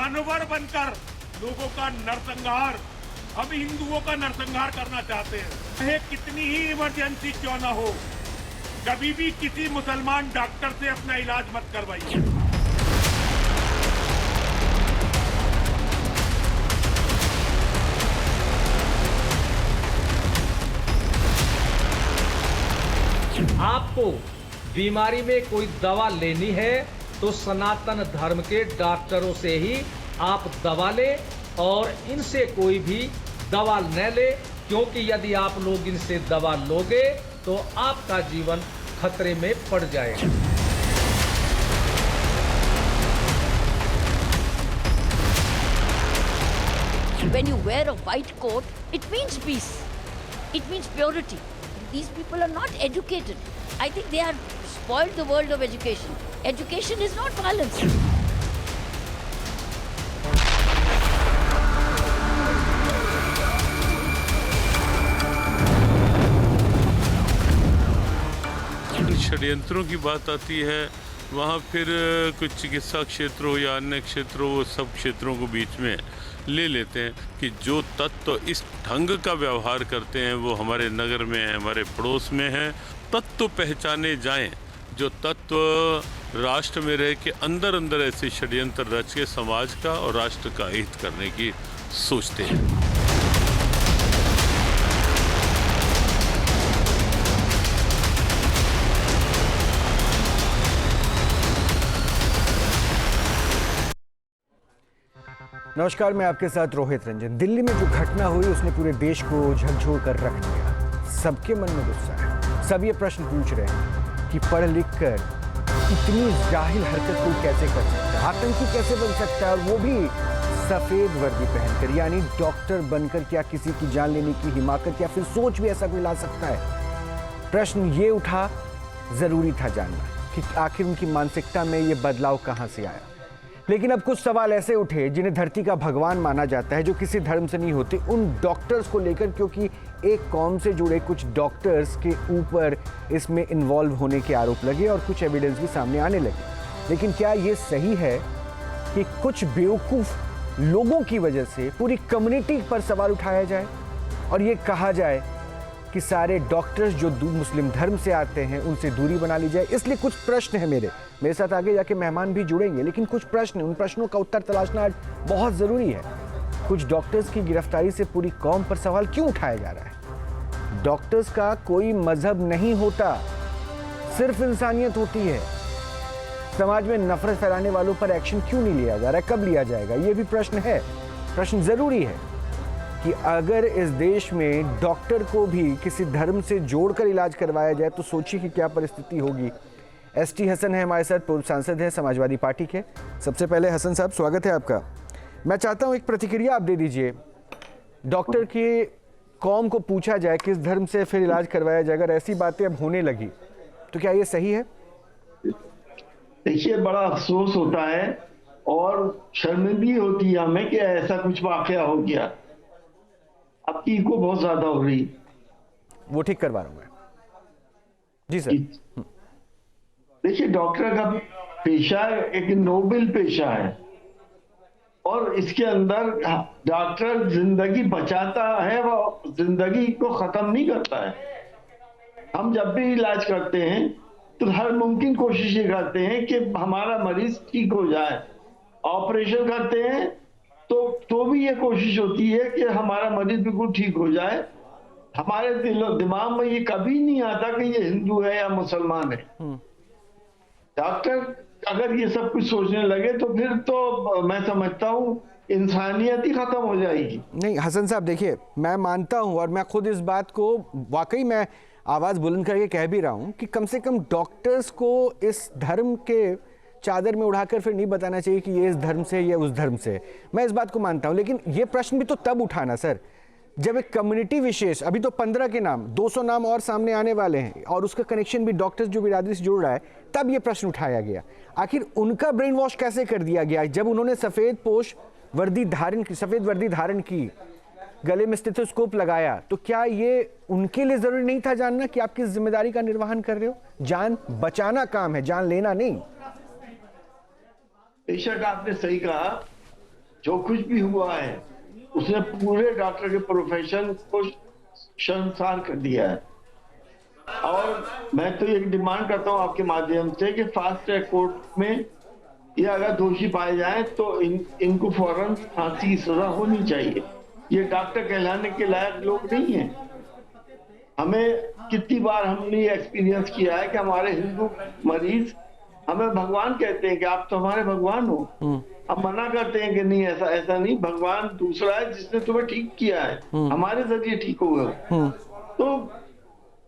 जानवर बनकर लोगों का नरसंहार, हम हिंदुओं का नरसंहार करना चाहते हैं। चाहे कितनी ही इमरजेंसी क्यों ना हो, कभी भी किसी मुसलमान डॉक्टर से अपना इलाज मत करवाइए। आपको बीमारी में कोई दवा लेनी है तो सनातन धर्म के डॉक्टरों से ही आप दवा लें और इनसे कोई भी दवा न ले, क्योंकि यदि आप लोग इनसे दवा लोगे तो आपका जीवन खतरे में पड़ जाएगा। When you wear a white coat, it means peace. It means purity. These people are not educated. I think they have spoiled the world of education. Education is not violence. षड्यंत्रों की बात आती है, वहाँ फिर कुछ चिकित्सा क्षेत्र हो या अन्य क्षेत्र हो, वो सब क्षेत्रों को बीच में ले लेते हैं कि जो तत्व इस ढंग का व्यवहार करते हैं वो हमारे नगर में है, हमारे पड़ोस में है। तत्व पहचाने जाएं, जो तत्व राष्ट्र में रह के अंदर अंदर ऐसे षड्यंत्र रच के समाज का और राष्ट्र का हित करने की सोचते हैं। नमस्कार, मैं आपके साथ रोहित रंजन। दिल्ली में जो घटना हुई उसने पूरे देश को झकझोर कर रख दिया। सबके मन में गुस्सा है। सब ये प्रश्न पूछ रहे हैं कि पढ़ लिख कर इतनी जाहिल हरकत कोई कैसे कर सकता है, आतंकी कैसे बन सकता है, और वो भी सफेद वर्दी पहनकर, यानी डॉक्टर बनकर। क्या किसी की जान लेने की हिमाकत या फिर सोच भी ऐसा कोई ला सकता है? प्रश्न ये उठा, जरूरी था जानना कि आखिर उनकी मानसिकता में ये बदलाव कहाँ से आया। लेकिन अब कुछ सवाल ऐसे उठे जिन्हें धरती का भगवान माना जाता है, जो किसी धर्म से नहीं होते, उन डॉक्टर्स को लेकर, क्योंकि एक कौम से जुड़े कुछ डॉक्टर्स के ऊपर इसमें इन्वॉल्व होने के आरोप लगे और कुछ एविडेंस भी सामने आने लगे। लेकिन क्या ये सही है कि कुछ बेवकूफ़ लोगों की वजह से पूरी कम्युनिटी पर सवाल उठाया जाए और ये कहा जाए कि सारे डॉक्टर्स जो मुस्लिम धर्म से आते हैं उनसे दूरी बना ली जाए? इसलिए कुछ प्रश्न हैं मेरे साथ आगे जाके मेहमान भी जुड़ेंगे, लेकिन कुछ प्रश्न, उन प्रश्नों का उत्तर तलाशना आज बहुत ज़रूरी है। कुछ डॉक्टर्स की गिरफ्तारी से पूरी कौम पर सवाल क्यों उठाया जा रहा है? डॉक्टर्स का कोई मजहब नहीं होता, सिर्फ इंसानियत होती है। समाज में नफरत फैलाने वालों पर एक्शन क्यों नहीं लिया जा रहा है? कब लिया जाएगा? ये भी प्रश्न है। प्रश्न ज़रूरी है कि अगर इस देश में डॉक्टर को भी किसी धर्म से जोड़कर इलाज करवाया जाए तो सोचिए कि क्या परिस्थिति होगी। एसटी हसन है हमारे साथ, पूर्व सांसद हैं समाजवादी पार्टी के। सबसे पहले हसन साहब, स्वागत है आपका। मैं चाहता हूं एक प्रतिक्रिया आप दे दीजिए। डॉक्टर की कौम को पूछा जाए किस धर्म से फिर इलाज करवाया जाए, अगर ऐसी बातें अब होने लगी तो क्या ये सही है? देखिए, बड़ा अफसोस होता है और शर्मिंदगी होती है हमें कि ऐसा कुछ वाकया हो गया। आपकी इको बहुत ज्यादा हो रही। वो ठीक करवा रहा हूं मैं। जी सर। देखिए, डॉक्टर का पेशा एक नोबेल पेशा है और इसके अंदर डॉक्टर जिंदगी बचाता है, वो जिंदगी को खत्म नहीं करता है। हम जब भी इलाज करते हैं तो हर मुमकिन कोशिश ये करते हैं कि हमारा मरीज ठीक हो जाए। ऑपरेशन करते हैं तो भी ये कोशिश होती है कि हमारा मरीज बिल्कुल ठीक हो जाए। हमारे दिमाग में ये कभी नहीं आता कि ये हिंदू है या मुसलमान है। डॉक्टर अगर ये सब कुछ सोचने लगे तो फिर तो मैं समझता हूँ इंसानियत ही खत्म हो जाएगी। नहीं हसन साहब, देखिए, मैं मानता हूँ और मैं खुद इस बात को वाकई मैं आवाज़ बुलंद करके कह भी रहा हूँ कि कम से कम डॉक्टर्स को इस धर्म के चादर में उड़ाकर फिर नहीं बताना चाहिए कि ये इस धर्म से या उस धर्म से। मैं इस बात को मानता हूँ, लेकिन ये प्रश्न भी तो तब उठाना सर जब एक कम्युनिटी विशेष, अभी तो 15 के नाम, 200 नाम और सामने आने वाले हैं और उसका कनेक्शन भी डॉक्टर्स जो बिरादरी से जुड़ रहा है, तब ये प्रश्न उठाया गया। आखिर उनका ब्रेन वॉश कैसे कर दिया गया जब उन्होंने सफेद वर्दी धारण की, गले में स्टेथोस्कोप लगाया? तो क्या ये उनके लिए जरूरी नहीं था जानना कि आप किस जिम्मेदारी का निर्वहन कर रहे हो? जान बचाना काम है, जान लेना नहीं। बेशक आपने सही कहा जो कुछ भी हुआ है उसने पूरे डॉक्टर के प्रोफेशन को शर्मसार कर दिया है। और मैं तो ये डिमांड करता हूं आपके माध्यम से कि फास्ट ट्रैक कोर्ट में ये अगर दोषी पाए जाएं तो इनको फौरन फांसी की सजा होनी चाहिए। ये डॉक्टर कहलाने के लायक लोग नहीं है। हमें कितनी बार हमने ये एक्सपीरियंस किया है कि हमारे हिंदू मरीज हमें भगवान कहते हैं कि आप तो हमारे भगवान हो। हम मना करते हैं कि नहीं, ऐसा ऐसा नहीं, भगवान दूसरा है जिसने तुम्हें ठीक किया है, हमारे जरिए ठीक हो गए। तो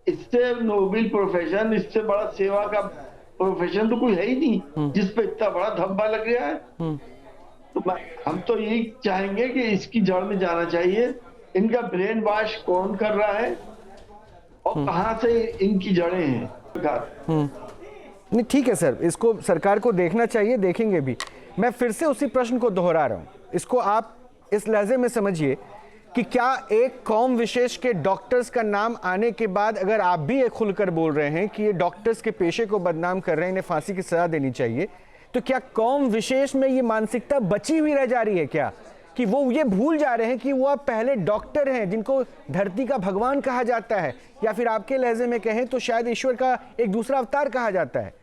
इससे नोबेल प्रोफेशन, इससे बड़ा सेवा का प्रोफेशन तो कोई है ही नहीं जिस पे इतना बड़ा धब्बा लग गया है। तो हम तो यही चाहेंगे कि इसकी जड़ में जाना चाहिए। इनका ब्रेन वॉश कौन कर रहा है और कहां से इनकी जड़ें हैं। नहीं ठीक है सर, इसको सरकार को देखना चाहिए, देखेंगे भी। मैं फिर से उसी प्रश्न को दोहरा रहा हूं, इसको आप इस लहजे में समझिए कि क्या एक कौम विशेष के डॉक्टर्स का नाम आने के बाद अगर आप भी ये खुलकर बोल रहे हैं कि ये डॉक्टर्स के पेशे को बदनाम कर रहे हैं, इन्हें फांसी की सजा देनी चाहिए, तो क्या कौम विशेष में ये मानसिकता बची हुई रह जा रही है क्या, कि वो ये भूल जा रहे हैं कि वो आप पहले डॉक्टर हैं जिनको धरती का भगवान कहा जाता है, या फिर आपके लहजे में कहें तो शायद ईश्वर का एक दूसरा अवतार कहा जाता है।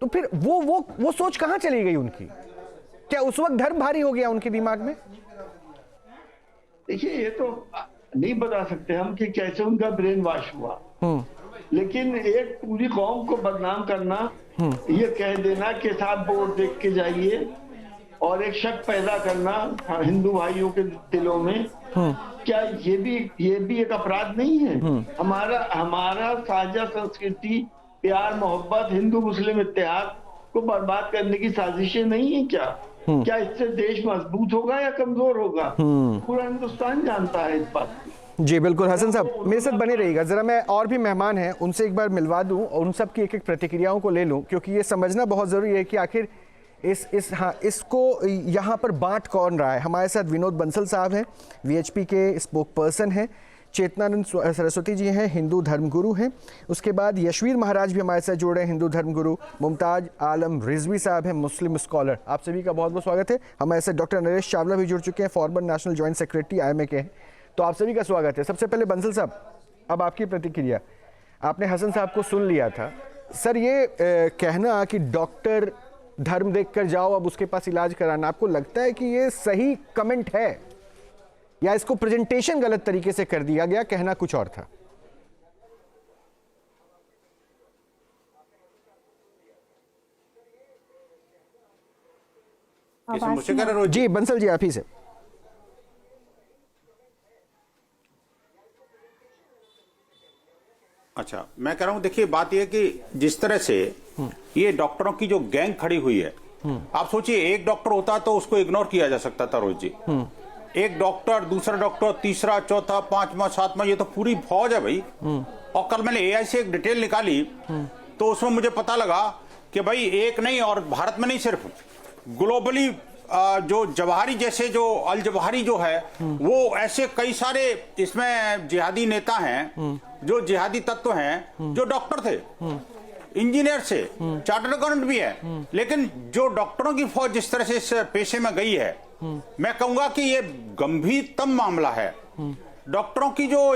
तो फिर वो सोच कहां चली गई उनकी? क्या उस वक्त धर्म भारी हो गया उनके दिमाग में? देखिए, ये तो नहीं बता सकते हम कि कैसे उनका ब्रेन वॉश हुआ, लेकिन एक पूरी कौम को बदनाम करना, ये कह देना कि साथ वोट देख के जाइए और एक शक पैदा करना हिंदू भाइयों के दिलों में, क्या ये भी एक अपराध नहीं है? हमारा साझा संस्कृति, प्यार, मोहब्बत, हिंदू मुस्लिम इत्तेहाद को बर्बाद करने की साजिशें नहीं है क्या? क्या इससे देश मजबूत होगा या कमजोर होगा? पूरा हिंदुस्तान जानता है इस बात को। जी बिल्कुल। हसन साहब मेरे साथ बने रहिएगा, जरा मैं और भी मेहमान हैं उनसे एक बार मिलवा दूं और उन सब की एक एक प्रतिक्रियाओं को ले लूं, क्योंकि ये समझना बहुत जरूरी है कि आखिर इसको यहाँ पर बांट कौन रहा है। हमारे साथ विनोद बंसल साहब हैं, वीएचपी के स्पोक पर्सन हैं, चेतनानंद सरस्वती जी हैं, हिंदू धर्मगुरु हैं, उसके बाद यशवीर महाराज भी हमारे साथ जुड़े हैं, हिंदू धर्मगुरु, मुमताज आलम रिजवी साहब हैं, मुस्लिम स्कॉलर। आप सभी का बहुत बहुत स्वागत है। हमारे साथ डॉक्टर नरेश चावला भी जुड़ चुके हैं, farmer national joint secretary IMA के हैं। तो आप सभी का स्वागत है। सबसे पहले बंसल साहब, अब आपकी प्रतिक्रिया। आपने हसन साहब को सुन लिया था सर, ये कहना कि डॉक्टर धर्म देखकर जाओ अब उसके पास इलाज कराना, आपको लगता है कि ये सही कमेंट है या इसको प्रेजेंटेशन गलत तरीके से कर दिया गया, कहना कुछ और था? जी बंसल जी, आप ही से। अच्छा, मैं कह रहा हूं, देखिए बात यह कि जिस तरह से ये डॉक्टरों की जो गैंग खड़ी हुई है, आप सोचिए एक डॉक्टर होता तो उसको इग्नोर किया जा सकता था रोज जी। एक डॉक्टर, दूसरा डॉक्टर, तीसरा, चौथा, पांचवा, सातवां, ये तो पूरी फौज है भाई। और कल मैंने AI से एक डिटेल निकाली तो उसमें मुझे पता लगा कि भाई एक नहीं, और भारत में नहीं, सिर्फ ग्लोबली जो जवाहरी जैसे जो अल जवाहरी जो है, वो ऐसे कई सारे इसमें जिहादी नेता हैं, जो जिहादी तत्व हैं, जो डॉक्टर थे, इंजीनियर से, चार्टर्ड अकाउंटेंट भी है। लेकिन जो डॉक्टरों की फौज जिस तरह से इस पेशे में गई है, मैं कहूंगा कि ये गंभीरतम मामला है। डॉक्टरों की जो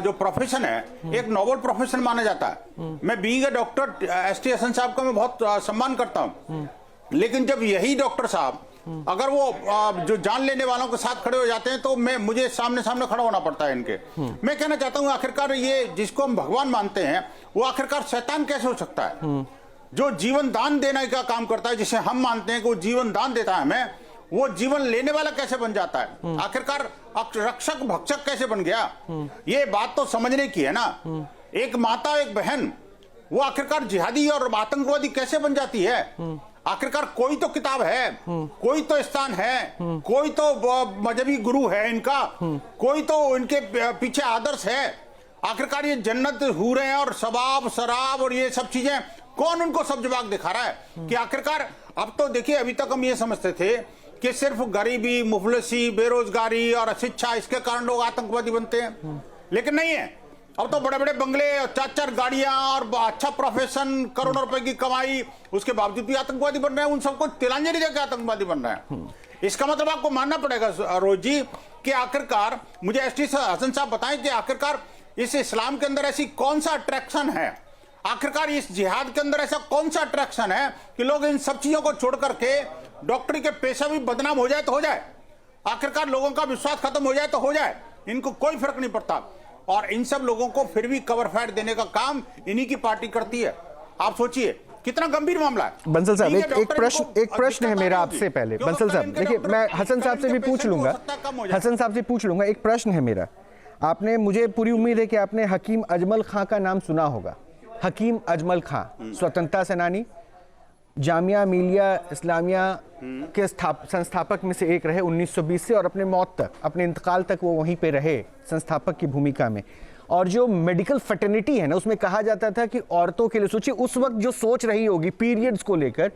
जो प्रोफेशन है, एक नोबल प्रोफेशन माना जाता है। मैं being a doctor ST Hasan साहब का मैं बहुत सम्मान करता हूं, लेकिन जब यही डॉक्टर साहब अगर वो जो जान लेने वालों के साथ खड़े हो जाते हैं तो मुझे सामने खड़ा होना पड़ता है इनके। मैं कहना चाहता हूं, आखिरकार ये जिसको हम भगवान मानते हैं, वो आखिरकार शैतान कैसे हो सकता है? जो जीवन दान देने का काम करता है, जिसे हम मानते हैं कि वो जीवन दान देता है हमें, वो जीवन लेने वाला कैसे बन जाता है? आखिरकार रक्षक भक्षक कैसे बन गया? ये बात तो समझने की है ना। एक माता, एक बहन, वो आखिरकार जिहादी और आतंकवादी कैसे बन जाती है? आखिरकार कोई तो किताब है, कोई तो स्थान है, कोई तो मजहबी गुरु है इनका, कोई तो इनके पीछे आदर्श है। आखिरकार ये जन्नत, हूरें और शराब और ये सब चीजें कौन उनको सब जवाब दिखा रहा है? कि आखिरकार अब तो देखिए, अभी तक हम ये समझते थे कि सिर्फ गरीबी, मुफलिसी, बेरोजगारी और अशिक्षा, इसके कारण लोग आतंकवादी बनते हैं, लेकिन नहीं है। अब तो बड़े बड़े बंगले, 4-4 गाड़ियां और अच्छा प्रोफेशन, करोड़ों रुपए की कमाई, उसके बावजूद भी आतंकवादी बन रहे हैं। उन सबको तिलांजलि देकर आतंकवादी बन रहे हैं। इसका मतलब आपको मानना पड़ेगा रोज जी कि आखिरकार मुझे एसटी हसन साहब बताएं कि आखिरकार इस इस्लाम के अंदर ऐसी कौन सा अट्रैक्शन है, आखिरकार इस जिहाद के अंदर ऐसा कौन सा अट्रैक्शन है कि लोग इन सब चीजों को छोड़ करके डॉक्टरी के पेशा भी बदनाम हो जाए तो हो जाए, आखिरकार लोगों का विश्वास खत्म हो जाए तो हो जाए, इनको कोई फर्क नहीं पड़ता। और इन सब लोगों को फिर भी कवर फायर देने का काम इन्हीं की पार्टी करती है। आप सोचिए कितना गंभीर मामला है। बंसल साहब एक प्रश्न है मेरा आपसे पहले। बंसल साहब देखिए, मैं हसन साहब से भी पूछ लूंगा, हसन साहब से पूछ लूंगा। एक प्रश्न है मेरा, आपने, मुझे पूरी उम्मीद है कि आपने हकीम अजमल खां का नाम सुना होगा। हकीम अजमल खां स्वतंत्रता सेनानी, जामिया मिलिया इस्लामिया के संस्थापक में से एक रहे 1920 से, और अपने मौत तक, अपने इंतकाल तक वो वहीं पे रहे संस्थापक की भूमिका में। और जो मेडिकल फर्टिलिटी है ना, उसमें कहा जाता था कि औरतों के लिए, सोचिए उस वक्त जो सोच रही होगी पीरियड्स को लेकर,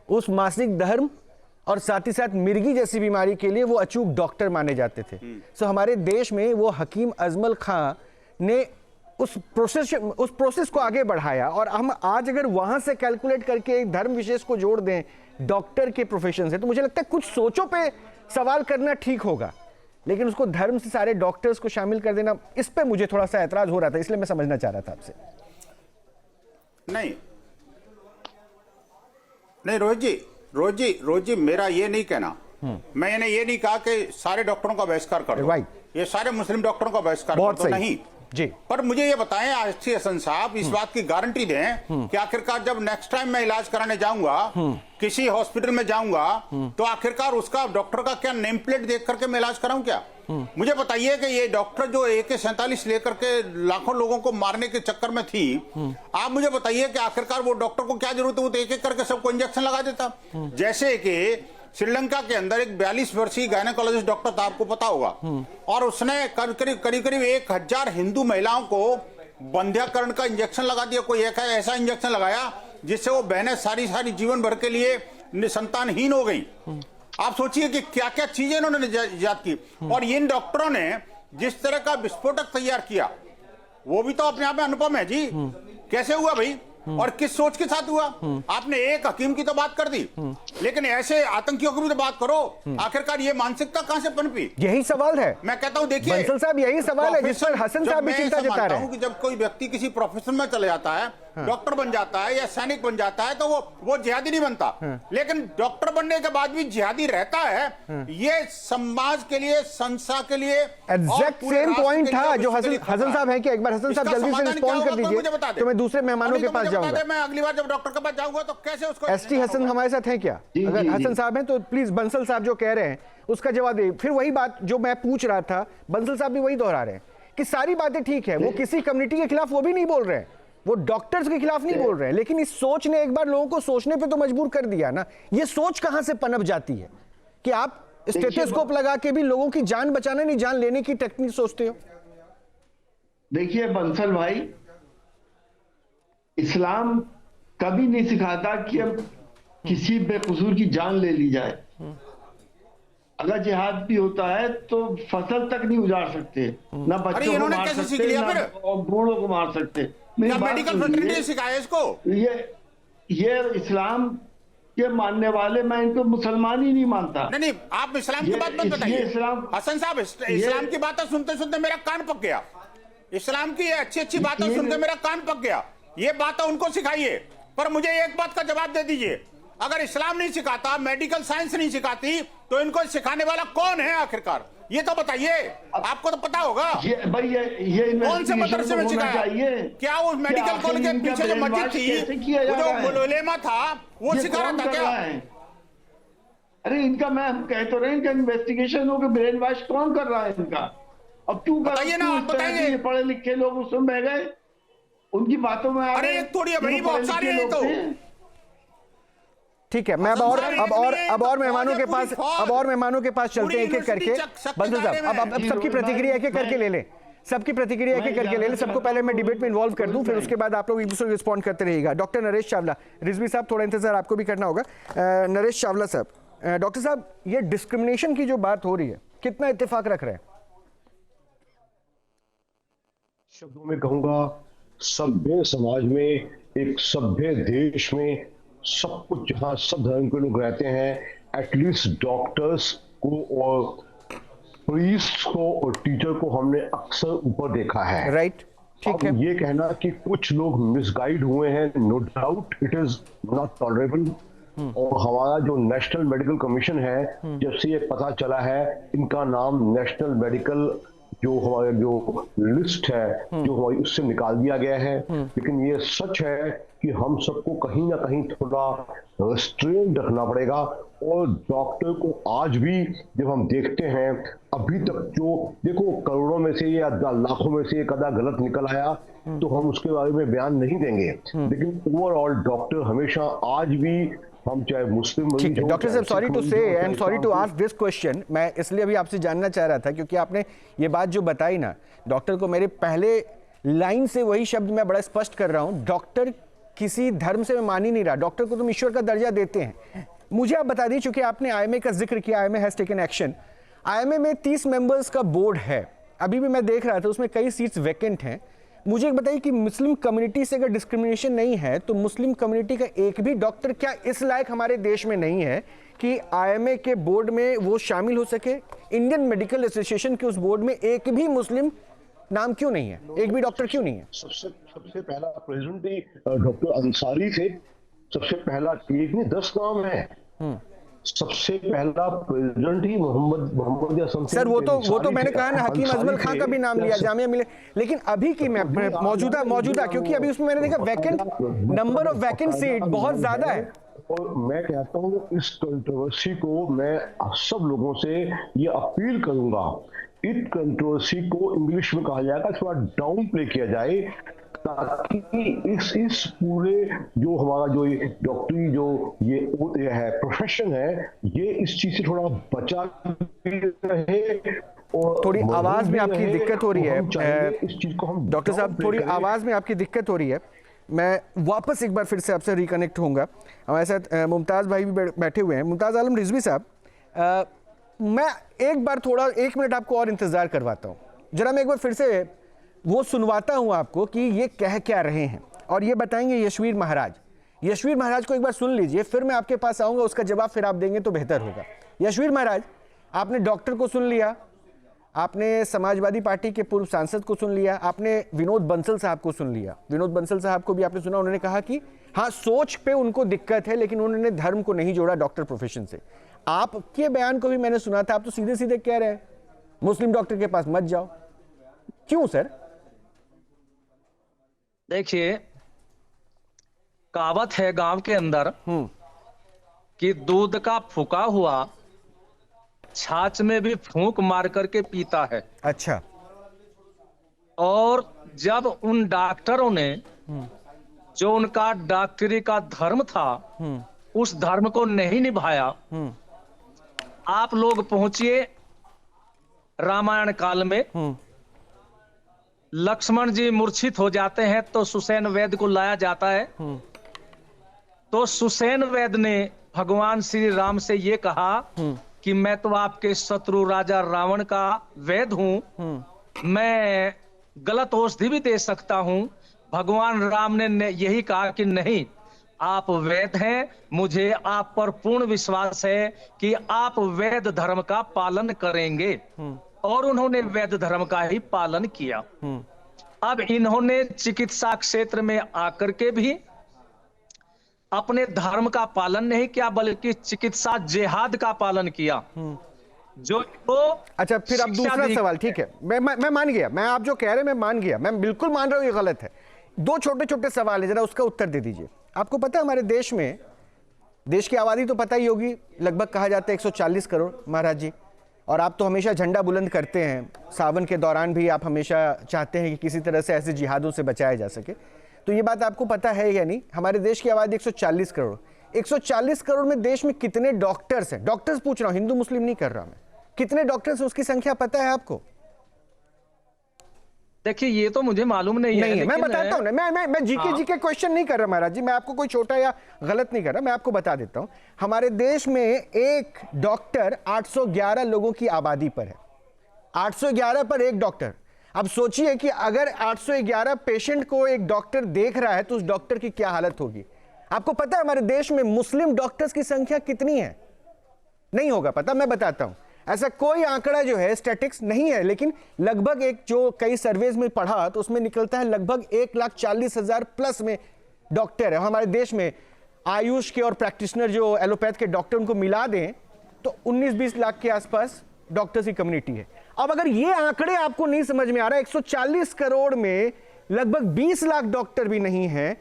उस मासिक धर्म और साथ ही साथ मिर्गी जैसी बीमारी के लिए वो अचूक डॉक्टर माने जाते थे। सो हमारे देश में वो हकीम अजमल खां ने उस प्रोसेस को आगे बढ़ाया, और हम आज अगर वहां से कैलकुलेट करके एक धर्म विशेष को जोड़ दें डॉक्टर के प्रोफेशन से, तो मुझे लगता है कुछ सोचों पे सवाल करना ठीक होगा, लेकिन उसको धर्म से सारे डॉक्टर्स को शामिल कर देना, इस पे मुझे थोड़ा सा ऐतराज हो रहा था, इसलिए मैं समझना चाह रहा था आपसे। नहीं रोहित जी मेरा ये नहीं कहना, मैंने ये नहीं कहा कि सारे डॉक्टरों का बहिष्कार कर दो, ये सारे मुस्लिम डॉक्टरों का बहिष्कार कर दो, नहीं जी। पर मुझे ये बताएं एसटी हसन साहब, इस बात की गारंटी दें कि आखिरकार जब नेक्स्ट टाइम मैं इलाज कराने जाऊंगा, किसी हॉस्पिटल में जाऊंगा, तो आखिरकार उसका डॉक्टर का क्या नेम प्लेट देख करके मैं इलाज कराऊं क्या? मुझे बताइए कि ये डॉक्टर जो AK-47 लेकर के लाखों लोगों को मारने के चक्कर में थी, आप मुझे बताइए कि आखिरकार वो डॉक्टर को क्या जरूरत है, वो तो एक एक करके सबको इंजेक्शन लगा देता। जैसे कि श्रीलंका के अंदर एक 42 वर्षीय गायनेकोलॉजिस्ट डॉक्टर था, आपको पता होगा, और उसने करीब 1000 हिंदू महिलाओं को बंध्याकरण का इंजेक्शन लगा दिया। कोई एक ऐसा इंजेक्शन लगाया जिससे वो बहनें सारी जीवन भर के लिए संतानहीन हो गई। आप सोचिए कि क्या क्या चीजें इन्होंने इजाद की। और इन डॉक्टरों ने जिस तरह का विस्फोटक तैयार किया, वो भी तो अपने आप में अनुपम है जी। कैसे हुआ भाई, और किस सोच के साथ हुआ? आपने एक हकीम की तो बात कर दी, लेकिन ऐसे आतंकियों की भी तो बात करो। आखिरकार ये मानसिकता कहां से पनपी? यही सवाल है। मैं कहता हूं, देखिए बंसल साहब, यही सवाल है जिस पर हसन साहब भी चिंता जता रहे हैं कि जब कोई व्यक्ति किसी प्रोफेशन में चले जाता है, डॉक्टर बन जाता है या सैनिक बन जाता है, तो वो जिहादी नहीं बनता। लेकिन डॉक्टर बनने के बाद भी जिहादी रहता है। ये समाज के लिए, संस्था के लिए एग्जैक्ट सेम पॉइंट था जो हसन साहब है कि एक बार हसन साहब जल्दी से रिस्पॉन्ड कर दीजिए, तो मैं दूसरे मेहमानों के पास जाऊंगा। मैं अगली बार जब डॉक्टर के पास जाऊंगा तो कैसे उसको। एसटी हसन हमारे साथ हैं क्या? अगर हसन साहब हैं तो प्लीज बंसल साहब जो कह रहे हैं उसका जवाब दे। फिर वही बात जो मैं पूछ रहा था, बंसल साहब भी वही दोहरा रहे हैं कि सारी बातें ठीक है, वो किसी कम्युनिटी के खिलाफ वो भी नहीं बोल रहे हैं, वो डॉक्टर्स के खिलाफ नहीं बोल रहे हैं, लेकिन इस सोच ने एक बार लोगों को सोचने पे तो मजबूर कर दिया ना। ये सोच कहां से पनप जाती है कि आप स्टेथोस्कोप लगा के भी लोगों की जान बचाना नहीं, जान लेने की टेक्निक सोचते हो? देखिए बंसल भाई, इस्लाम कभी नहीं सिखाता कि अब किसी बेकसूर की जान ले ली जाए। अगर जिहाद भी होता है तो फसल तक नहीं उजाड़ सकते, ना बच्चों को मार सकते, ना बूढ़ों को मार सकते। मेडिकल फैसिलिटी सिखाया इसको। ये इस्लाम के मानने वाले, मैं इनको मुसलमान ही नहीं मानता। नहीं, आप इस्लाम की बात मत बताइए हसन साहब। इस्लाम की बातें सुनते सुनते मेरा कान पक गया। इस्लाम की अच्छी बातें सुनकर मेरा कान पक गया। ये बातें उनको सिखाइए, पर मुझे एक बात का जवाब दे दीजिए। अगर इस्लाम नहीं सिखाता, मेडिकल साइंस नहीं सिखाती, तो इनको सिखाने वाला कौन है आखिरकार? ये तो बताइए, आपको तो पता होगा। ये कौन से मदरसे में सिखाया? क्या उस मेडिकल कॉलेज के पीछे जो मस्जिद थी, वो जो उलेमा था, वो सिखा रहा था क्या? अरे इनका, मैं कह तो रहे, इनका इन्वेस्टिगेशन हो कि ब्रेन वॉश कौन कर रहा है इनका। अब क्यों बताइए ना, आप बताइए। पढ़े लिखे लोग उसमें बह गए, उनकी बातों में। अरे थोड़ी है भाई, बहुत सारी है तो। ठीक है, मैं अब और मेहमानों के पास चलते हैं एक एक करके। बंसल साहब, अब सबकी प्रतिक्रिया एक एक करके ले लें, सबको पहले मैं डिबेट में इन्वॉल्व कर दूं, फिर उसके बाद आप लोग एक दूसरे को रिस्पॉन्ड करते रहिएगा। डॉक्टर नरेश चावला, रिजवी साहब थोड़ा इंतजार आपको भी करना होगा। नरेश चावला साहब, डॉक्टर साहब, ये डिस्क्रिमिनेशन की जो बात हो रही है, कितना इत्तेफाक रख रहे हैं? शब्दों में कहूंगा, सभ्य समाज में, एक सभ्य देश में, सब कुछ जहां सब धर्म के लोग रहते हैं, एटलीस्ट डॉक्टर्स को और पुलिस को और टीचर को हमने अक्सर ऊपर देखा है। राइट, ठीक है। ये कहना कि कुछ लोग मिसगाइड हुए हैं, no doubt it is not tolerable. और हमारा जो नेशनल मेडिकल कमीशन है, जब से ये पता चला है, इनका नाम नेशनल मेडिकल जो हमारे जो लिस्ट है जो हमारी उससे निकाल दिया गया है। लेकिन ये सच है कि हम सबको कहीं ना कहीं थोड़ा रेस्ट्रेंट रखना पड़ेगा। और डॉक्टर को आज भी जब हम देखते हैं, अभी तक जो देखो करोड़ों में से या लाखों में से एक आधा गलत निकल आया तो हम उसके बारे में बयान नहीं देंगे, लेकिन ओवरऑल डॉक्टर हमेशा आज भी, हम चाहे मुस्लिम, ठीक है डॉक्टर साहब, sorry to say and sorry to ask this question, मैं इसलिए अभी आपसे जानना चाह रहा था क्योंकि आपने ये बात जो बताई ना, डॉक्टर को मेरे पहले लाइन से वही शब्द मैं बड़ा स्पष्ट कर रहा हूं, डॉक्टर किसी धर्म से मैं मान ही नहीं रहा, डॉक्टर को तुम ईश्वर का दर्जा देते हैं। मुझे आप बता दीजिए, चूंकि आपने आईएमए का जिक्र किया, IMA has taken action, IMA में 30 मेंबर्स का बोर्ड है, अभी भी मैं देख रहा था उसमें कई सीट्स वैकेंट हैं। मुझे एक बताइए कि मुस्लिम कम्युनिटी से अगर डिस्क्रिमिनेशन नहीं है तो मुस्लिम कम्युनिटी का एक भी डॉक्टर क्या इस लायक हमारे देश में नहीं है कि आईएमए के बोर्ड में वो शामिल हो सके? इंडियन मेडिकल एसोसिएशन के उस बोर्ड में एक भी मुस्लिम नाम क्यों नहीं है, एक भी डॉक्टर क्यों नहीं है? सबसे पहला प्रेसिडेंट ही डॉक्टर अंसारी थे, सबसे पहला, एक नहीं 10 नाम है, सबसे पहला प्रेसिडेंट ही मोहम्मद यासीन। सर वो तो मैंने कहा ना, हकीम अजमल खां का भी नाम लिया, जामिया मिले, लेकिन अभी की मैं मौजूदा क्योंकि अभी उसमें मैंने देखा vacant, number of vacant seat बहुत ज्यादा है। और मैं कहता हूँ इस कंट्रोवर्सी को मैं सब लोगों से ये अपील करूंगा, इस कंट्रोवर्सी को इंग्लिश में कहा जाएगा, थोड़ा डाउन प्ले किया जाए, ताकि इस पूरे जो हमारा जो डॉक्टरी जो ये है प्रोफेशन है, ये इस चीज से थोड़ा बचा रहे। और थोड़ी आवाज में आपकी दिक्कत हो रही है इस चीज को हम, डॉक्टर साहब थोड़ी आवाज में आपकी दिक्कत हो रही है, मैं वापस एक बार फिर से आपसे रिकनेक्ट होऊंगा। हमारे साथ मुमताज़ भाई भी बैठे हुए हैं। मुमताज़ आलम रिजवी साहब, मैं एक बार थोड़ा 1 मिनट आपको और इंतज़ार करवाता हूँ, जरा मैं एक बार फिर से वो सुनवाता हूँ आपको कि ये कह क्या रहे हैं, और ये बताएंगे यशवीर महाराज को एक बार सुन लीजिए, फिर मैं आपके पास आऊँगा, उसका जवाब फिर आप देंगे तो बेहतर होगा। यशवीर महाराज, आपने डॉक्टर को सुन लिया, आपने समाजवादी पार्टी के पूर्व सांसद को सुन लिया, आपने विनोद बंसल साहब को सुन लिया। विनोद बंसल साहब को भी आपने सुना, उन्होंने कहा कि हाँ सोच पे उनको दिक्कत है, लेकिन उन्होंने धर्म को नहीं जोड़ा डॉक्टर प्रोफेशन से। आपके बयान को भी मैंने सुना था, आप तो सीधे सीधे कह रहे हैं मुस्लिम डॉक्टर के पास मत जाओ, क्यों सर? देखिए, कहावत है गांव के अंदर कि दूध का फूका हुआ छाछ में भी फूंक मार करके पीता है। अच्छा। और जब उन डॉक्टरों ने जो उनका डॉक्टरी का धर्म था उस धर्म को नहीं निभाया, आप लोग पहुंचिए रामायण काल में, लक्ष्मण जी मूर्छित हो जाते हैं तो सुसेन वैद्य को लाया जाता है, तो सुसेन वैद्य ने भगवान श्री राम से ये कहा कि मैं तो आपके शत्रु राजा रावण का वैद्य हूं, मैं गलत औषधि भी दे सकता हूं। भगवान राम ने यही कहा कि नहीं, आप वैद्य हैं, मुझे आप पर पूर्ण विश्वास है कि आप वैद्य धर्म का पालन करेंगे, और उन्होंने वैद्य धर्म का ही पालन किया। अब इन्होंने चिकित्सा क्षेत्र में आकर के भी अपने धर्म का पालन नहीं किया, बल्कि चिकित्सा जिहाद का पालन किया। जो तो अच्छा, फिर अब दूसरा सवाल, ठीक है, मैं मान गया, मैं आप जो कह रहे हैं मैं मान गया, मैं बिल्कुल मान रहा हूं ये गलत है। 2 छोटे छोटे सवाल है, जरा उसका उत्तर दे दीजिए। आपको पता है हमारे देश में, देश की आबादी तो पता ही होगी, लगभग कहा जाता है 140 करोड़ महाराज जी, और आप तो हमेशा झंडा बुलंद करते हैं, सावन के दौरान भी आप हमेशा चाहते हैं कि किसी तरह से ऐसे जिहादों से बचाया जा सके, तो ये बात आपको पता है या नहीं? हमारे देश की आबादी 140 करोड़, 140 करोड़ में देश में कितने डॉक्टर्स हैं? डॉक्टर्स पूछ रहा हूं, हिंदू मुस्लिम नहीं कर रहा मैं, कितने डॉक्टर्स हैं उसकी संख्या पता है आपको? देखिए, ये तो मुझे मालूम नहीं है। मैं बताता हूं ना, मैं जीके क्वेश्चन नहीं कर रहा महाराज जी, मैं आपको कोई छोटा या गलत नहीं कर रहा, मैं आपको बता देता हूं। हमारे देश में एक डॉक्टर 811 लोगों की आबादी पर है, 811 पर एक डॉक्टर। अब सोचिए कि अगर 811 पेशेंट को एक डॉक्टर देख रहा है तो उस डॉक्टर की क्या हालत होगी। आपको पता है हमारे देश में मुस्लिम डॉक्टर्स की संख्या कितनी है? नहीं होगा पता, मैं बताता हूं। ऐसा कोई आंकड़ा जो है स्टैटिक्स नहीं है, लेकिन लगभग एक जो कई सर्वेज में पढ़ा तो उसमें निकलता है लगभग 1,40,000 प्लस में डॉक्टर है हमारे देश में। आयुष के और प्रैक्टिशनर जो एलोपैथ के डॉक्टर उनको मिला दें तो 19-20 लाख के आसपास डॉक्टर्स की कम्युनिटी है। अब अगर ये आंकड़े आपको नहीं समझ में आ रहा है, 140 करोड़ में लगभग 20 लाख डॉक्टर भी नहीं है,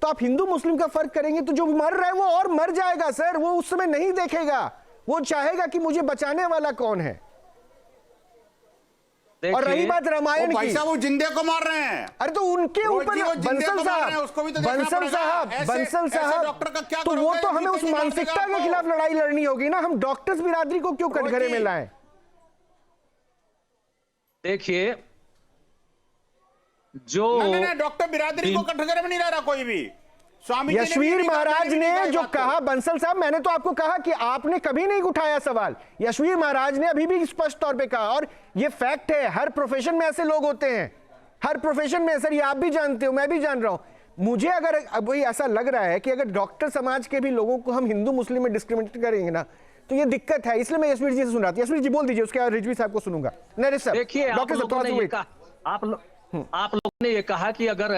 तो आप हिंदू मुस्लिम का फर्क करेंगे तो जो मर रहा है वो और मर जाएगा सर। वो उस समय नहीं देखेगा, वो चाहेगा कि मुझे बचाने वाला कौन है। और रही बात रामायण की, भाई साहब वो जिंदे को मार रहे हैं। अरे तो उनके ऊपर बंसल साहब डॉक्टर का क्या तो वो तो हमें उस मानसिकता के खिलाफ लड़ाई लड़नी होगी ना। हम डॉक्टर्स बिरादरी को क्यों कटघरे में लाएं? देखिए, जो नहीं, डॉक्टर बिरादरी को कटघरे में नहीं ला रहा कोई भी। स्वामी यशवीर महाराज ने जो कहा, बंसल साहब मैंने तो आपको कहा कि आपने कभी नहीं उठाया सवाल। यशवीर महाराज ने अभी भी स्पष्ट तौर पे कहा, और ये फैक्ट है, हर प्रोफेशन में ऐसे लोग होते हैं, हर प्रोफेशन में। सर ये आप भी जानते हो, मैं भी जान रहा हूं। मुझे अगर अब वही ऐसा लग रहा है कि अगर डॉक्टर समाज के भी लोगों को हम हिंदू मुस्लिम में डिस्क्रिमिनेट करेंगे ना तो ये दिक्कत है। इसलिए मैं यशवीर जी से सुन रहा था। यशवीर जी बोल दीजिए, उसके बाद रिजवी साहब को सुनूंगा। नहीं सर, देखिए, डॉक्टर साहब आप लोगों ने ये कहा कि अगर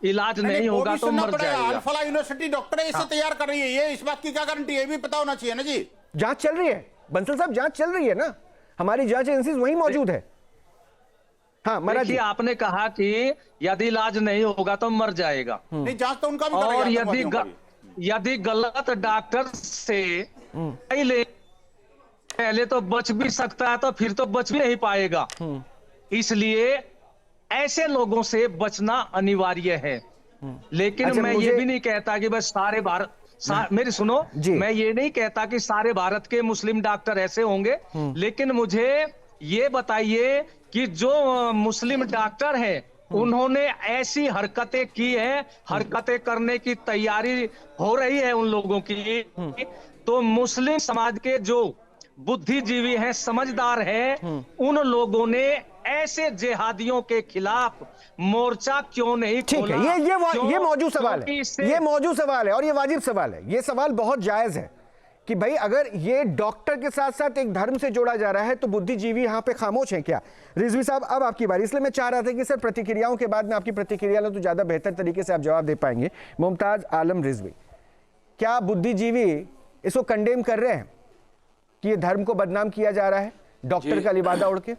इलाज नहीं होगा तो मर जाएगा। अल्फला यूनिवर्सिटी डॉक्टर इसे तैयार कर रही है, ये इस बात की क्या गारंटी है? ये भी पता होना चाहिए ना जी। जांच चल रही है बंसल साहब, जांच चल रही है ना, हमारी जांच एजेंसीज वहीं मौजूद है। हाँ महाराज जी, आपने कहा कि यदि इलाज नहीं होगा तो मर जाएगा। नहीं, जांच तो उनका भी और करेगा। यदि गलत डॉक्टर से पहले तो बच भी सकता है तो फिर तो बच भी नहीं पाएगा। इसलिए ऐसे लोगों से बचना अनिवार्य है। लेकिन अच्छा, मैं ये भी नहीं कहता कि बस सारे भारत मेरी सुनो, मैं ये नहीं कहता कि सारे भारत के मुस्लिम डॉक्टर ऐसे होंगे। लेकिन मुझे ये बताइए कि जो मुस्लिम डॉक्टर हैं उन्होंने ऐसी हरकतें की हैं, हरकतें करने की तैयारी हो रही है उन लोगों की, तो मुस्लिम समाज के जो बुद्धिजीवी हैं, समझदार हैं, उन लोगों ने ऐसे जिहादियों के खिलाफ मोर्चा क्यों नहीं खोला? ठीक है, ये मौजूद सवाल है, ये मौजूद सवाल है और ये वाजिब सवाल है। ये सवाल बहुत जायज है कि भाई अगर ये डॉक्टर के साथ साथ एक धर्म से जोड़ा जा रहा है तो बुद्धिजीवी यहां पे खामोश हैं क्या? रिजवी साहब अब आपकी बारी। इसलिए मैं चाह रहा था कि सर प्रतिक्रियाओं के बाद में आपकी प्रतिक्रिया लो तो ज्यादा बेहतर तरीके से आप जवाब दे पाएंगे। मुमताज आलम रिजवी, क्या बुद्धिजीवी इसको कंडेम कर रहे हैं कि ये धर्म को बदनाम किया जा रहा है डॉक्टर का लिबादा उड़ के?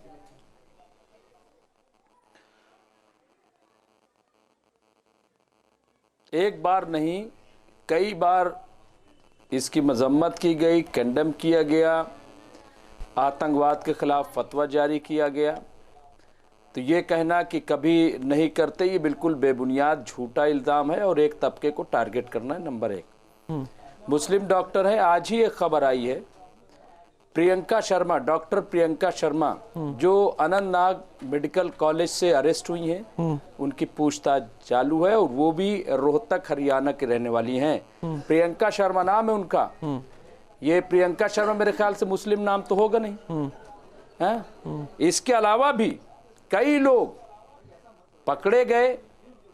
एक बार नहीं, कई बार इसकी मजम्मत की गई, कंडेम किया गया, आतंकवाद के खिलाफ फतवा जारी किया गया। तो ये कहना कि कभी नहीं करते, ये बिल्कुल बेबुनियाद झूठा इल्ज़ाम है और एक तबके को टारगेट करना है। नंबर 1 मुस्लिम डॉक्टर है। आज ही एक खबर आई है, प्रियंका शर्मा, डॉक्टर प्रियंका शर्मा जो अनंतनाग मेडिकल कॉलेज से अरेस्ट हुई हैं, उनकी पूछताछ चालू है और वो भी रोहतक हरियाणा के रहने वाली हैं। प्रियंका शर्मा नाम है उनका। ये प्रियंका शर्मा मेरे ख्याल से मुस्लिम नाम तो होगा नहीं है? इसके अलावा भी कई लोग पकड़े गए,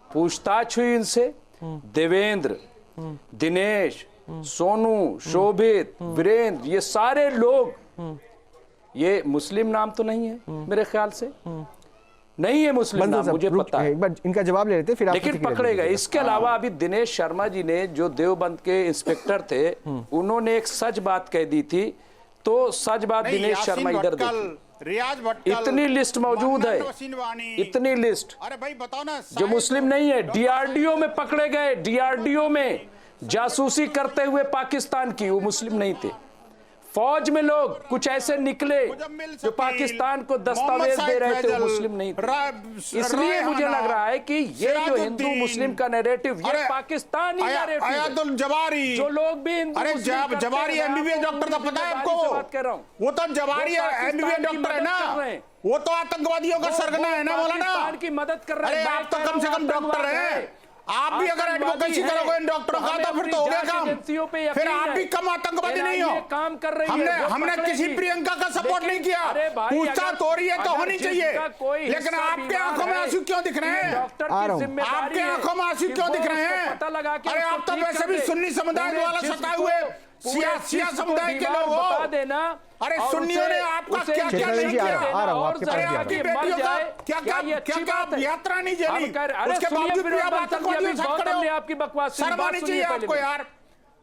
पूछताछ हुई इनसे। देवेंद्र, दिनेश, सोनू, शोभित, वीरेंद्र, ये सारे लोग, ये मुस्लिम नाम तो नहीं है मेरे ख्याल से, नहीं है मुस्लिम नाम, मुझे पता है। एक बार इनका जवाब ले लेते फिर आप, लेकिन पकड़े गए। इसके अलावा अभी दिनेश शर्मा जी ने, जो देवबंद के इंस्पेक्टर थे, उन्होंने एक सच बात कह दी थी। तो सच बात दिनेश शर्मा इधर रियाज भट्टल, इतनी लिस्ट मौजूद है, इतनी लिस्ट। अरे भाई बताओ ना, जो मुस्लिम नहीं है। डीआरडीओ में पकड़े गए, डीआरडीओ में जासूसी करते हुए पाकिस्तान की, वो मुस्लिम नहीं थे। फौज में लोग कुछ ऐसे निकले जो पाकिस्तान को दस्तावेज दे रहे थे, वो मुस्लिम नहीं थे। इसलिए मुझे लग रहा है कि ये जो हिंदू मुस्लिम का नैरेटिव, ये पाकिस्तानी नैरेटिव है। जवारी, जो लोग भी अरे जवारी एमबीबीएस डॉक्टर था, पता है आपको? बात कर रहा हूँ, वो तो जवारी एमबीबीएस डॉक्टर है ना, वो तो आतंकवादियों का सरगना है ना, बोला ना, की मदद कर रहे हैं। अरे आप तो कम से कम डॉक्टर हैं। आप भी अगर एडवोकेसी करोगे इन डॉक्टरों का तो फिर तो हो गया काम, फिर आप भी कम आतंकवादी नहीं हो। काम कर रही है। हमने किसी प्रियंका का सपोर्ट नहीं किया। पूछताछ हो रही है तो होनी चाहिए, लेकिन आपके आंखों में आंसू क्यों दिख रहे हैं? आपके आंखों में आंसू क्यों दिख रहे हैं? अरे आप तो वैसे भी सुन्नी समुदाय वाला सताए हुए सिया समुदाय के लोग हो। बता देना। अरे और सुन्नियों ने आपका क्या क्या नहीं किया? आ रहा हूं आपके पास। अरे आपकी बेटियों का क्या यात्रा नहीं जली, उसके बावजूद भी आप आतंकवादियों के साथ खड़े हो। आपकी बकवास शर्म आनी चाहिए आपको यार।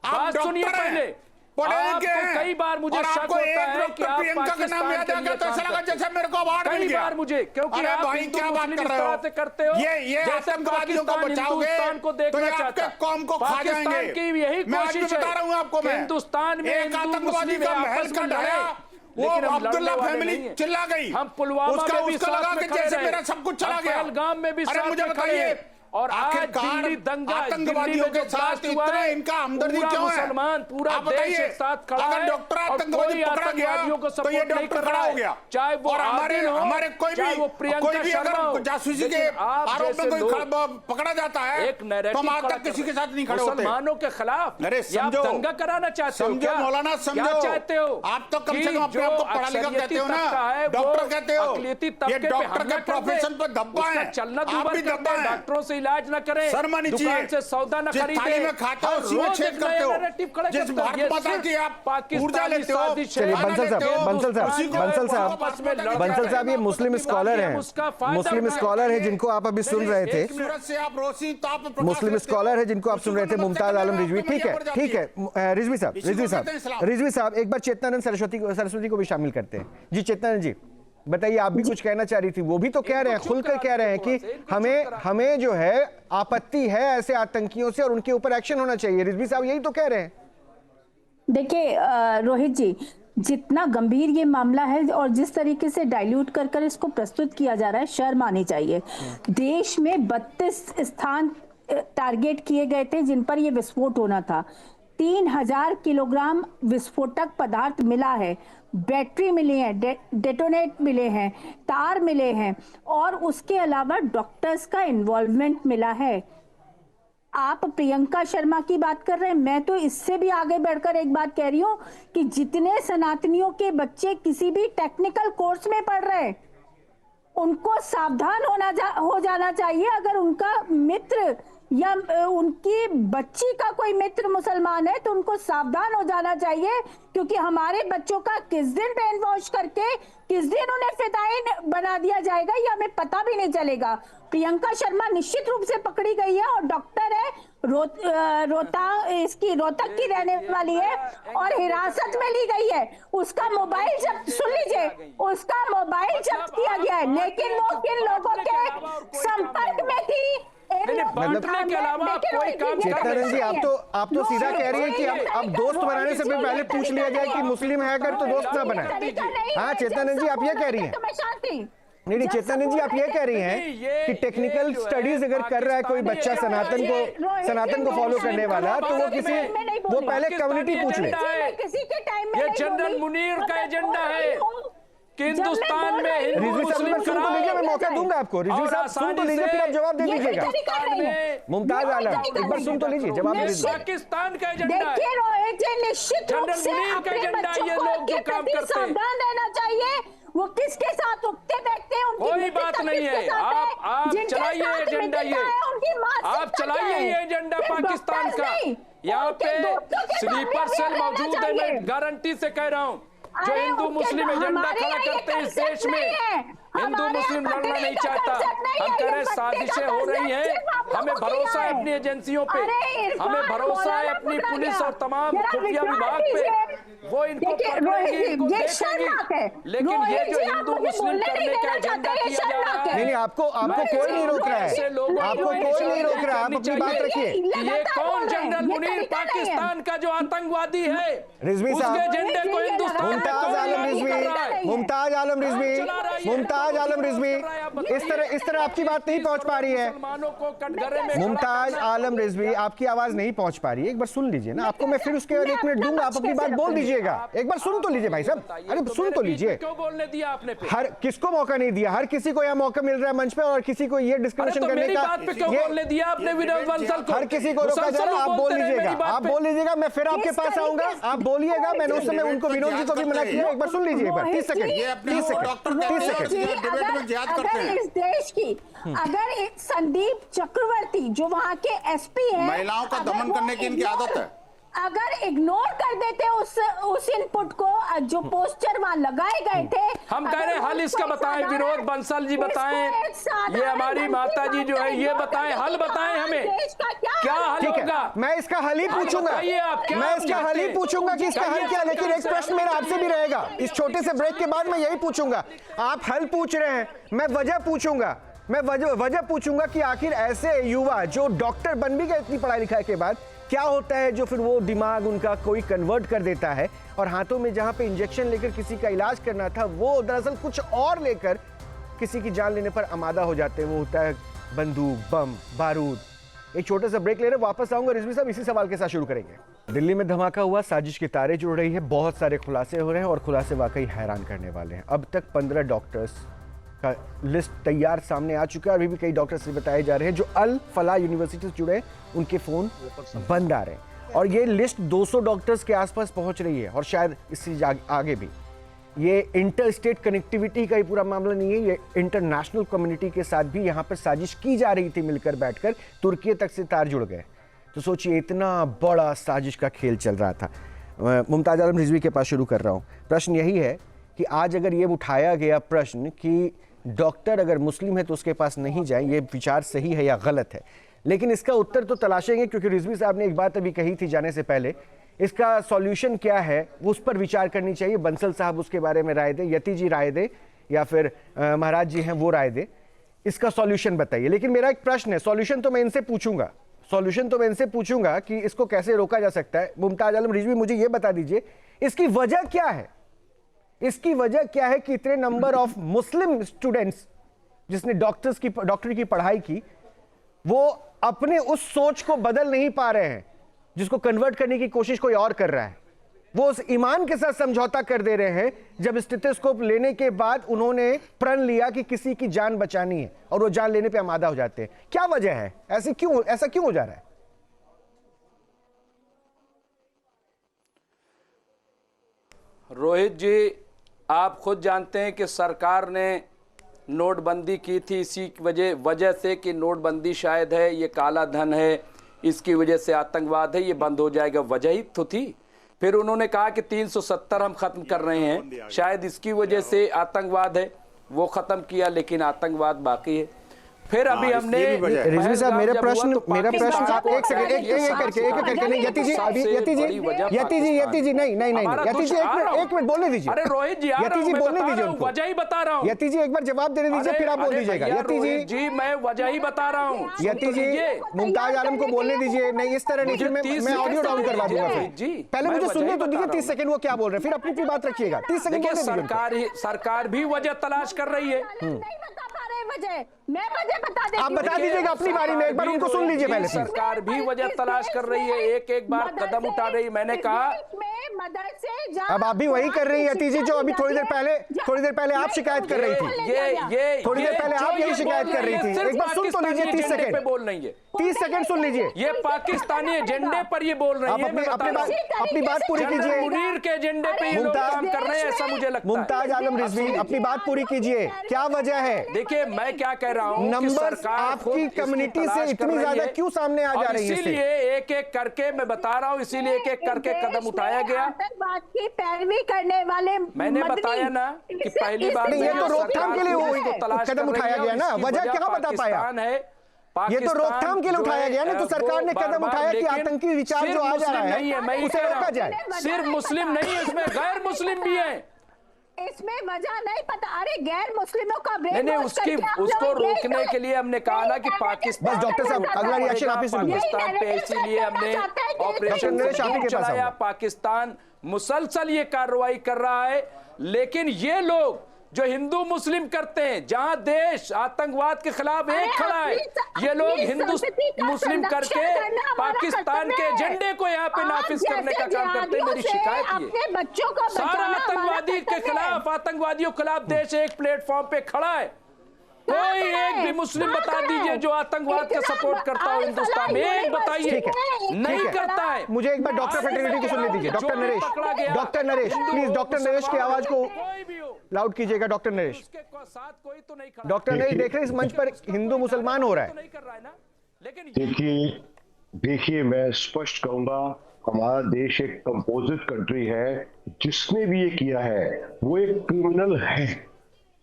आप बात सुनिए डॉक्टर पहले। हैं, पढ़े लिखे हैं, कई बार मुझे और शक आपको होता एक है कि डॉक्टर आप प्रियंका का नाम याद आ गया तो ऐसा लगा जैसे मेरे को अवार्ड मिल कई गया। बार मुझे, क्योंकि अरे आप भाई हिंदू क्या बात मुस्लिम कर इस रहे तरह हो? से करते हो ये जैसे आतंकवादियों को पाकिस्तान बचाओगे हिंदुस्तान को तो देखना ये आपके चाहता। कौम को खा पाकिस्तान जाएंगे। की यही मैं आज भी कोशिश है बता रहा हूँ आपको, कि मैं हिंदुस्तान में एक हिंदू आतंकवादी मुस्लिम का महल आपस में का लड़े। ढाया, वो लेकिन हम अब्दुल्ला लड़ने वाले फैमिली नहीं हैं। चिल्ला गई, हम पुलवामा में भी उसका साथ लगा में कि खड़े जैसे रहे। मेरा सब कुछ चला हम गया। पहलगाम में भी अरे साथ मुझे में खड़े बताइए, हैं। और आज आखिरकार दिल्ली दंगा, आतंकवादियों के साथ इतना इनका हमदर्दी पूरा क्यों है? मुसलमान पूरा आप देश बताइए, एक साथ खड़ा अगर है डॉक्टर और आतंकवादी कोई पकड़ा गया आतंकवादियों को तो ये सपोर्ट नहीं डॉक्टर कर खड़ा रहा हो है। गया। चाहे वो और आदिल हो, हमारे कोई चाहे वो भी प्रियंका शर्मा हो, अगर जासूसी के लेकिन आप आरोप जैसे में कोई लोग पकड़ा जाता है एक नैरेटिव तो हम आज खड़ा तक किसी कर के साथ नहीं खड़े होते। मुसलमानों के खिलाफ अरे या आप समझो, दंगा कराना चाहते हो समझो क्या? मौलाना, क्या समझो। चाहते हो? आप तो कम से कि कम अपने जो आप को पढ़ा लिखा अक्सरियती कहते हो ना, तबका है, वो डॉक्टर कहते हो। अक़लियती ये तबके पे डॉक्टर हमला के कर दे, प्रोफेशन पर धब्बा उसका है। चलना आप दूभर भी कर धब्बा दे, है। डॉक्टरों से इलाज न करें, शर्म आनी चाहिए। दुकान से सौदा न जिस खरीदे, थाली में खाते हो और उसी में रोज छेद एक करते नया हो। नैरेटिव खड़ा जिस करते हो। भारत ये माता सिर्फ की आप पाकिस्तानी ऊर्जा लेते हो, साजिश है। चलिए बंसल साहब, बंसल साहब ये मुस्लिम स्कॉलर हैं, मुस्लिम स्कॉलर है जिनको आप अभी सुन रहे थे, सूरज से आप रोशनी ताप में प्रकाश मुस्लिम लेते हो। स्कॉलर है जिनको आप सुन रहे थे, उसी को मुमताज आलम रिजवी। नमस्ते ठीक है, करने ठीक है रिजवी साहब, इसी को रिजवी कहते हैं साहब, इस्लाम। रिजवी साहब एक बार चेतनानंद सरस्वती को भी शामिल करते हैं। जी चेतनानंद जी बताइए, आप भी कुछ कहना चाह रही थी। वो भी तो कह रहे हैं, खुलकर कह रहे हैं कि हमें जो है आपत्ति है ऐसे आतंकियों से और उनके ऊपर एक्शन होना चाहिए। रिजवी साहब यही तो कह रहे हैं। देखिए रोहित जी, जितना गंभीर ये मामला है और जिस तरीके से डाइल्यूट कर कर इसको प्रस्तुत किया जा रहा है, शर्म आनी चाहिए। देश में 32 स्थान टारगेट किए गए थे जिन पर ये विस्फोट होना था। 3000 किलोग्राम विस्फोटक पदार्थ मिला है, बैटरी मिली है, डेटोनेट मिले हैं, तार मिले हैं और उसके अलावा डॉक्टर्स का इन्वॉल्वमेंट मिला है। आप प्रियंका शर्मा की बात कर रहे हैं, मैं तो इससे भी आगे बढ़कर एक बात कह रही हूं कि जितने सनातनियों के बच्चे किसी भी टेक्निकल कोर्स में पढ़ रहे हैं उनको सावधान हो जाना चाहिए। अगर उनका मित्र या उनकी बच्ची का कोई मित्र मुसलमान है तो उनको सावधान हो जाना चाहिए, क्योंकि हमारे बच्चों का किस दिन ब्रेन वॉश करके किस दिन उन्हें फिदायीन बना दिया जाएगा ये हमें पता भी नहीं चलेगा। प्रियंका शर्मा निश्चित रूप से पकड़ी गई है और डॉक्टर है, रोहतक की रहने वाली है और हिरासत में ली गई है। उसका मोबाइल जब्त, सुन लीजिए, उसका मोबाइल जब्त किया गया है, लेकिन वो किन लोगों के संपर्क में थी बांटने के अलावा कोई काम चेतनानंद जी आप तो सीधा कह रही है कि अब दोस्त बनाने से भी पहले पूछ लिया जाए कि मुस्लिम है अगर तो दोस्त ना बनाए। हाँ चेतनानंद जी आप ये कह रही हैं, नहीं चेतनानंद जी आप ये कह रही हैं कि टेक्निकल स्टडीज अगर कर रहा है कोई बच्चा सनातन को फॉलो करने वाला तो वो पहले कम्युनिटी पूछ ले। ये जनरल मुनीर का एजेंडा है कि हिंदुस्तान में हिंदू मुस्लिम सुन तो लीजिए, मैं मौका दूंगा आपको। रिजवी साहब सुन तो लीजिए, फिर आप जवाब दे दीजिएगा। मुमताज आलम एक बार सुन तो लीजिए, जवाब दे दीजिए। पाकिस्तान का एजेंडा है, देखिए रोहित जी, निश्चित रूप से अपने बच्चों को सावधान रहना चाहिए। वो किसके साथ उठते बैठते हैं, कोई बात नहीं है। आप चलाइए एजेंडा, ये आप चलाइए ये एजेंडा पाकिस्तान का। यहाँ पे स्लीपर सेल मौजूद है, मैं गारंटी से कह रहा हूँ। जो हिंदू मुस्लिम एजेंडा खड़ा करते हैं इस देश में, हिंदू मुस्लिम लड़ना नहीं चाहता। हम कह रहे हैं साजिशें हो रही हैं, हमें भरोसा है अपनी एजेंसियों पे, हमें भरोसा है अपनी पुलिस और तमाम खुफिया विभाग पे, वो इनको पकड़ेंगी, इनको देखेंगी। लेकिन ये जो हिंदू मुस्लिम करने का एजेंडा किया जा रहा है, नहीं आपको कोई नहीं रोक रहा है, आपको कोई नहीं रोक रहा है, आप अपनी बात रखिए। ये कौन जनरल मुनीर पाकिस्तान का जो आतंकवादी है, रिजवी साहब, उसके एजेंडे को हिंदुस्तान मुमताज आलम रिजवी इस तरह आपकी बात नहीं पहुंच पा रही है। मुमताज आलम रिजवी आपकी आवाज नहीं पहुंच पा रही है, एक बार सुन लीजिए ना। आपको मैं फिर उसके बाद 1 मिनट दूंगा, आप अपनी बात बोल दीजिएगा। एक बार सुन तो लीजिए भाई साहब, अरे सुन तो लीजिए। क्यों बोलने दिया आपने? हर किसको मौका नहीं दिया? हर किसी को यह मौका मिल रहा है मंच पे और किसी को ये डिस्क्रिमिनेशन करने का। बात पे क्यों बोलने दिया आपने विनोद बंसल को? हर किसी को रोका जा रहा है। आप बोल लीजिएगा, आप बोल लीजिएगा, मैं फिर आपके पास आऊंगा, आप बोलिएगा। मैंने उस समय उनको विनोद जी को भी मना किया। एक बार सुन लीजिए, एक बार 30 सेकंड। इस देश की अगर संदीप चक्रवर्ती जो वहाँ के एसपी हैं, महिलाओं का दमन करने की इनकी आदत है। अगर इग्नोर कर देते उस इनपुट को जो पोस्टर वहां लगाए गए थे, हम कह रहे हैं हल इसका बताएं, विनोद बंसल जी बताएं, ये हमारी माता जी जो है ये बताएं, हल बताएं हमें क्या हल होगा। मैं इसका हल ही पूछूंगा, मैं इसका हल ही पूछूंगा कि इसका हल क्या। लेकिन एक प्रश्न मेरा आपसे भी रहेगा, इस छोटे से ब्रेक के बाद मैं यही पूछूंगा। आप हल पूछ रहे हैं, मैं वजह पूछूंगा। मैं वजह पूछूंगा कि आखिर ऐसे युवा जो डॉक्टर बन भी गए इतनी पढ़ाई लिखाई के बाद, क्या होता है जो फिर वो दिमाग उनका कोई कन्वर्ट कर देता है और हाथों में जहां पे इंजेक्शन लेकर किसी का इलाज करना था वो दरअसल कुछ और लेकर किसी की जान लेने पर आमादा हो जाते हैं। वो होता है बंदूक, बम, बारूद। एक छोटा सा ब्रेक ले रहे, वापस आऊंगा। रिजवी साहब इसी सवाल के साथ शुरू करेंगे। दिल्ली में धमाका हुआ, साजिश की तारें जुड़ रही है, बहुत सारे खुलासे हो रहे हैं और खुलासे वाकई हैरान करने वाले हैं। अब तक 15 डॉक्टर्स का लिस्ट तैयार सामने आ चुका है। अभी भी कई डॉक्टर्स बताए जा रहे हैं जो अल फलाह यूनिवर्सिटी से जुड़े, उनके फोन बंद आ रहे हैं और ये लिस्ट 200 डॉक्टर्स के आसपास पहुंच रही है और शायद इससे आगे भी। ये इंटर स्टेट कनेक्टिविटी का ही पूरा मामला नहीं है, ये इंटरनेशनल कम्युनिटी के साथ भी यहाँ पर साजिश की जा रही थी मिलकर बैठकर। तुर्की तक से तार जुड़ गए। तो सोचिए इतना बड़ा साजिश का खेल चल रहा था। मुमताज आलम रिजवी के पास शुरू कर रहा हूँ। प्रश्न यही है कि आज अगर ये उठाया गया प्रश्न कि डॉक्टर अगर मुस्लिम है तो उसके पास नहीं जाए, ये विचार सही है या गलत है, लेकिन इसका उत्तर तो तलाशेंगे क्योंकि रिजवी साहब ने एक बात अभी कही थी जाने से पहले। इसका सॉल्यूशन क्या है वो उस पर विचार करनी चाहिए। बंसल साहब उसके बारे में राय दे, यति जी राय दे या फिर महाराज जी हैं वो राय दे। इसका सॉल्यूशन बताइए। लेकिन मेरा एक प्रश्न है, सॉल्यूशन तो मैं इनसे पूछूंगा कि इसको कैसे रोका जा सकता है। मुमताज आलम रिजवी मुझे ये बता दीजिए इसकी वजह क्या है। इसकी वजह क्या है कि इतने नंबर ऑफ मुस्लिम स्टूडेंट्स जिसने डॉक्टरी की पढ़ाई की वो अपने उस सोच को बदल नहीं पा रहे हैं जिसको कन्वर्ट करने की कोशिश कोई और कर रहा है। वो उस ईमान के साथ समझौता कर दे रहे हैं जब स्टेथोस्कोप लेने के बाद उन्होंने प्रण लिया कि किसी की जान बचानी है और वो जान लेने पे आमादा हो जाते हैं। क्या वजह है, ऐसा क्यों हो जा रहा है? रोहित जी, आप खुद जानते हैं कि सरकार ने नोटबंदी की थी इसी वजह से कि नोटबंदी शायद है ये काला धन है, इसकी वजह से आतंकवाद है, ये बंद हो जाएगा, वजह ही तो थी। फिर उन्होंने कहा कि 370 हम खत्म कर रहे हैं, शायद इसकी वजह से आतंकवाद है, वो खत्म किया, लेकिन आतंकवाद बाकी है। फिर अभी हमने रिजवी साहब मेरा प्रश्न आप एक सेकंड एक करके नहीं, यति जी नहीं यति जी एक मिनट बोलने दीजिए। अरे रोहित जी, यति जी बोलने दीजिए उनको, वजह ही बता रहा हूँ। यति जी एक बार जवाब देने दीजिए फिर आप बोल दीजिएगा। यति जी मैं वजह ही बता रहा हूँ। यति जी मुमताज आलम को बोलने दीजिए। नहीं इस तरह नहीं, मैं ऑडियो डाउन करवा दूंगा। पहले मुझे सुनने तो दीजिए 30 सेकंड वो क्या बोल रहे हैं, फिर अपनी बात रखिएगा। 30 सेकंड सरकार भी वजह तलाश कर रही है। मैं वजह बता देती हूं। आप बता दीजिएगा अपनी बारी में, एक बार उनको सुन लीजिए पहले। सरकार भी वजह तलाश कर रही है, एक बार कदम उठा रही है। मैंने कहा अब आप भी वही कर रही है यति जी जो अभी थोड़ी देर पहले आप शिकायत कर रही थी। थोड़ी देर पहले आप यही शिकायत कर रही थी। एक बार सुन तो लीजिए 30 सेकंड बोल रही है। 30 सेकंड सुन लीजिए। ये पाकिस्तानी एजेंडे पर ये बोल रही है। अपनी बात पूरी कीजिए। मुनीर के एजेंडे पे ये लोग काम कर रहे हैं, ऐसा मुझे लगता है। मुमताज आलम रिजवी अपनी बात पूरी कीजिए, क्या वजह है? देखिए मैं क्या कह रहा हूँ, नंबर्स आपकी कम्युनिटी से इतनी ज्यादा क्यों सामने आ जा रही है? इसीलिए एक एक करके मैं बता रहा हूँ, इसीलिए एक एक करके कदम उठाया गया। आतंकवाद की पैरवी करने वाले मैंने बताया ना कि पहली बार ये तो रोकथाम के लिए कदम उठाया गया ना, वजह क्या बता पाया है? ये तो रोकथाम के लिए उठाया गया ना, तो सरकार ने कदम उठाया कि आतंकी विचार जो आ जा रहा है उसे रोका जाए। सिर्फ मुस्लिम नहीं है, इसमें गैर मुस्लिम भी है। इसमें वजह नहीं पता। अरे गैर मुस्लिमों का नहीं उसको रोकने के लिए हमने कहा ना कि पाकिस्तान। बस डॉक्टर साहब अगला रिएक्शन आप ही सुनिए। पाकिस्तान पे इसीलिए हमने ऑपरेशन चलाया। पाकिस्तान मुसलसल ये कार्रवाई कर रहा है, लेकिन ये लोग जो हिंदू मुस्लिम करते हैं, जहां देश आतंकवाद के खिलाफ एक खड़ा है, ये लोग हिंदू मुस्लिम करके पाकिस्तान के एजेंडे को यहाँ पे नाफिज करने का काम करते हैं। मेरी शिकायत ये सारा आतंकवादी के खिलाफ, आतंकवादियों के खिलाफ देश एक प्लेटफॉर्म पे खड़ा है। कोई एक भी मुस्लिम बता दीजिए जो आतंकवाद का सपोर्ट करता हो हिंदुस्तान में, एक बताइए। नहीं करता है। मुझे एक बार डॉक्टर फ्रेटर्निटी को सुनने दीजिए। Doctor Naresh please, doctor Naresh की आवाज को लाउड कीजिएगा। डॉक्टर नरेश देख रहे हैं इस मंच पर हिंदू मुसलमान हो रहा है। देखिए मैं स्पष्ट कहूंगा, हमारा देश एक कंपोजिट कंट्री है। जिसने भी ये किया है वो एक क्रिमिनल है।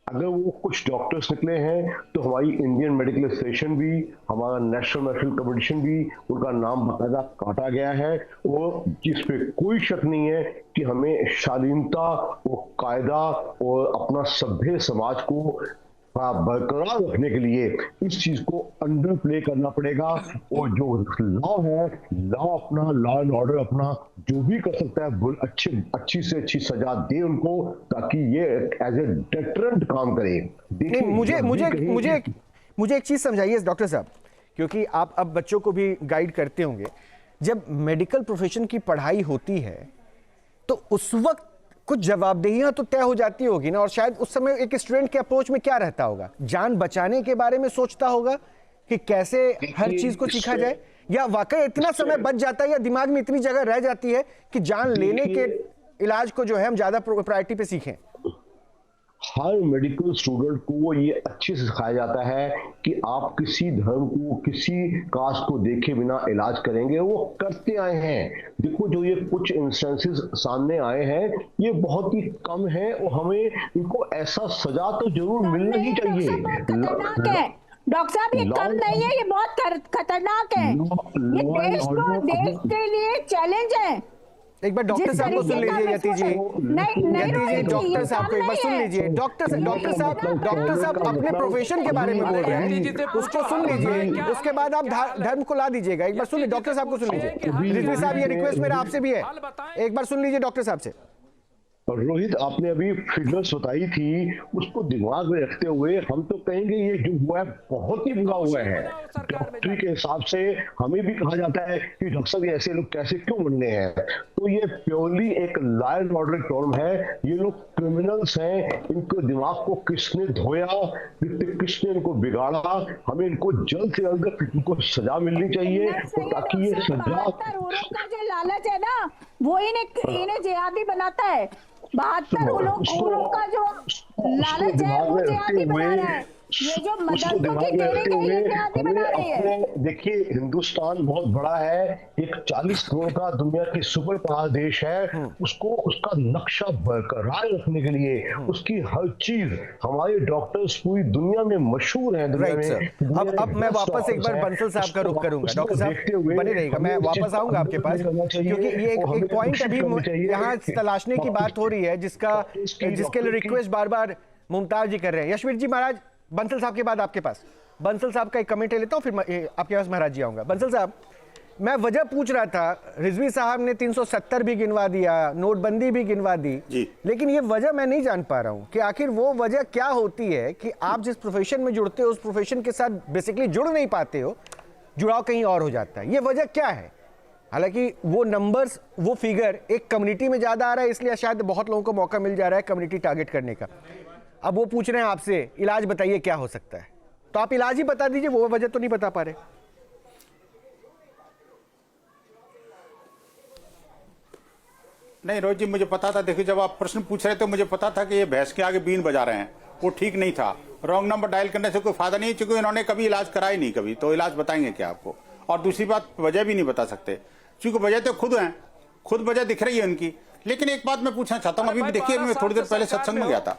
अगर वो कुछ डॉक्टर्स निकले हैं तो हमारी इंडियन मेडिकल एसोसिएशन भी, हमारा नेशनल मेडिकल कमीशन भी, उनका नाम बाकायदा काटा गया है और जिस पे कोई शक नहीं है कि हमें शालीनता और कायदा और अपना सभ्य समाज को बरकरार रखने के लिए इस चीज को अंडर प्ले करना पड़ेगा। और जो लॉ है, लॉ अपना, लॉ एंड ऑर्डर अपना जो भी कर सकता है अच्छी से अच्छी सजा दे उनको, ताकि ये एज ए डेटरेंट काम करे। देखिए मुझे एक चीज समझाइए डॉक्टर साहब, क्योंकि आप अब बच्चों को भी गाइड करते होंगे। जब मेडिकल प्रोफेशन की पढ़ाई होती है तो उस वक्त कुछ जवाबदेहियां तो तय हो जाती होगी ना, और शायद उस समय एक स्टूडेंट के अप्रोच में क्या रहता होगा? जान बचाने के बारे में सोचता होगा कि कैसे हर चीज को सीखा जाए, या वाकई इतना समय बच जाता है या दिमाग में इतनी जगह रह जाती है कि जान लेने के इलाज को जो है हम ज्यादा प्रायोरिटी पे सीखें? हर मेडिकल स्टूडेंट को ये अच्छे से सिखाया जाता है कि आप किसी धर्म को, किसी कास्ट को देखे बिना इलाज करेंगे। वो करते आए हैं। देखो जो ये कुछ इंस्टेंसेस सामने आए हैं ये बहुत ही कम है और हमें इनको ऐसा सजा तो जरूर मिलना ही चाहिए। डॉक्टर साहब ये कम नहीं है, ये बहुत खतरनाक है। ये देश के लिए चैलेंज है। एक बार डॉक्टर साहब को सुन लीजिए यति जी। नहीं डॉक्टर साहब को एक बार सुन लीजिए। डॉक्टर साहब अपने प्रोफेशन के बारे में बोल रहे हैं, उसको सुन लीजिए, उसके बाद आप धर्म को ला दीजिएगा। एक बार सुन लीजिए, डॉक्टर साहब को सुन लीजिए। रिजवी साहब ये रिक्वेस्ट मेरा आपसे भी है, एक बार सुन लीजिए डॉक्टर साहब से। रोहित, आपने अभी फिगर्स बताई थी, उसको दिमाग में रखते हुए हम तो कहेंगे ये जो हुआ है बहुत ही बुरा हुआ है। डॉक्टरी के हिसाब से हमें भी कहा जाता है कि डॉक्टर साहब ऐसे लोग कैसे क्यों बनने हैं। तो ये प्योरली एक लॉ एंड ऑर्डर टर्म है। ये लोग क्रिमिनल्स हैं। इनको दिमाग को किसने धोया, किसने इनको बिगाड़ा, हमें इनको जल्द से जल्द इनको सजा मिलनी चाहिए ताकि ये सजा। जो लालच है ना वो इन्हें जिहादी बनाता है। 72 उलों का जो लालच है वो जिहादी बना रहा है। ये जो मदरसों की ट्रेनिंग है ये जिहादी बना रही है। देखिए हिंदुस्तान बहुत बड़ा है, एक 40 करोड़ का दुनिया की सुपर पावर देश है। उसको उसका नक्शा बरकरार रखने के लिए उसकी हर चीज, हमारे डॉक्टर्स पूरी दुनिया में मशहूर हैं। अब मैं वापस एक बार बंसल साहब का रुख करूंगा। डॉक्टर साहब बने रहेगा, मैं वापस आऊंगा आपके पास, क्योंकि ये एक पॉइंट अभी यहाँ तलाशने की बात हो रही है जिसके लिए रिक्वेस्ट बार बार मुमताज जी कर रहे हैं। यशवीर जी महाराज, बंसल साहब के बाद आपके पास, बंसल साहब का एक कमेंट ले लेता हूं, फिर आपके पास महाराज जी आऊंगा। बंसल साहब, मैं वजह पूछ रहा था, रिजवी साहब ने 370 भी गिनवा दिया, नोटबंदी भी गिनवा दी, लेकिन ये वजह मैं नहीं जान पा रहा हूं कि आखिर वो वजह क्या होती है कि आप जिस प्रोफेशन में जुड़ते हो उस प्रोफेशन के साथ बेसिकली जुड़ नहीं पाते हो, जुड़ाव कहीं और हो जाता है। ये वजह क्या है? हालांकि वो नंबर्स, वो फिगर एक कम्युनिटी में ज्यादा आ रहा है, इसलिए शायद बहुत लोगों को मौका मिल जा रहा है कम्युनिटी टारगेट करने का। अब वो पूछ रहे हैं आपसे, इलाज बताइए क्या हो सकता है, तो आप इलाज ही बता दीजिए, वो वजह तो नहीं बता पा रहे। नहीं रोहित जी, मुझे पता था। देखिए जब आप प्रश्न पूछ रहे थे मुझे पता था कि ये भैंस के आगे बीन बजा रहे हैं, वो ठीक नहीं था। रॉन्ग नंबर डायल करने से कोई फायदा नहीं, क्योंकि इन्होंने कभी इलाज कराया नहीं कभी, तो इलाज बताएंगे क्या आपको? और दूसरी बात, वजह भी नहीं बता सकते, क्योंकि वजह तो खुद है, खुद वजह दिख रही है उनकी। लेकिन एक बात मैं पूछना चाहता हूँ, अभी भी देखिए मैं थोड़ी देर पहले सत्संग में गया था,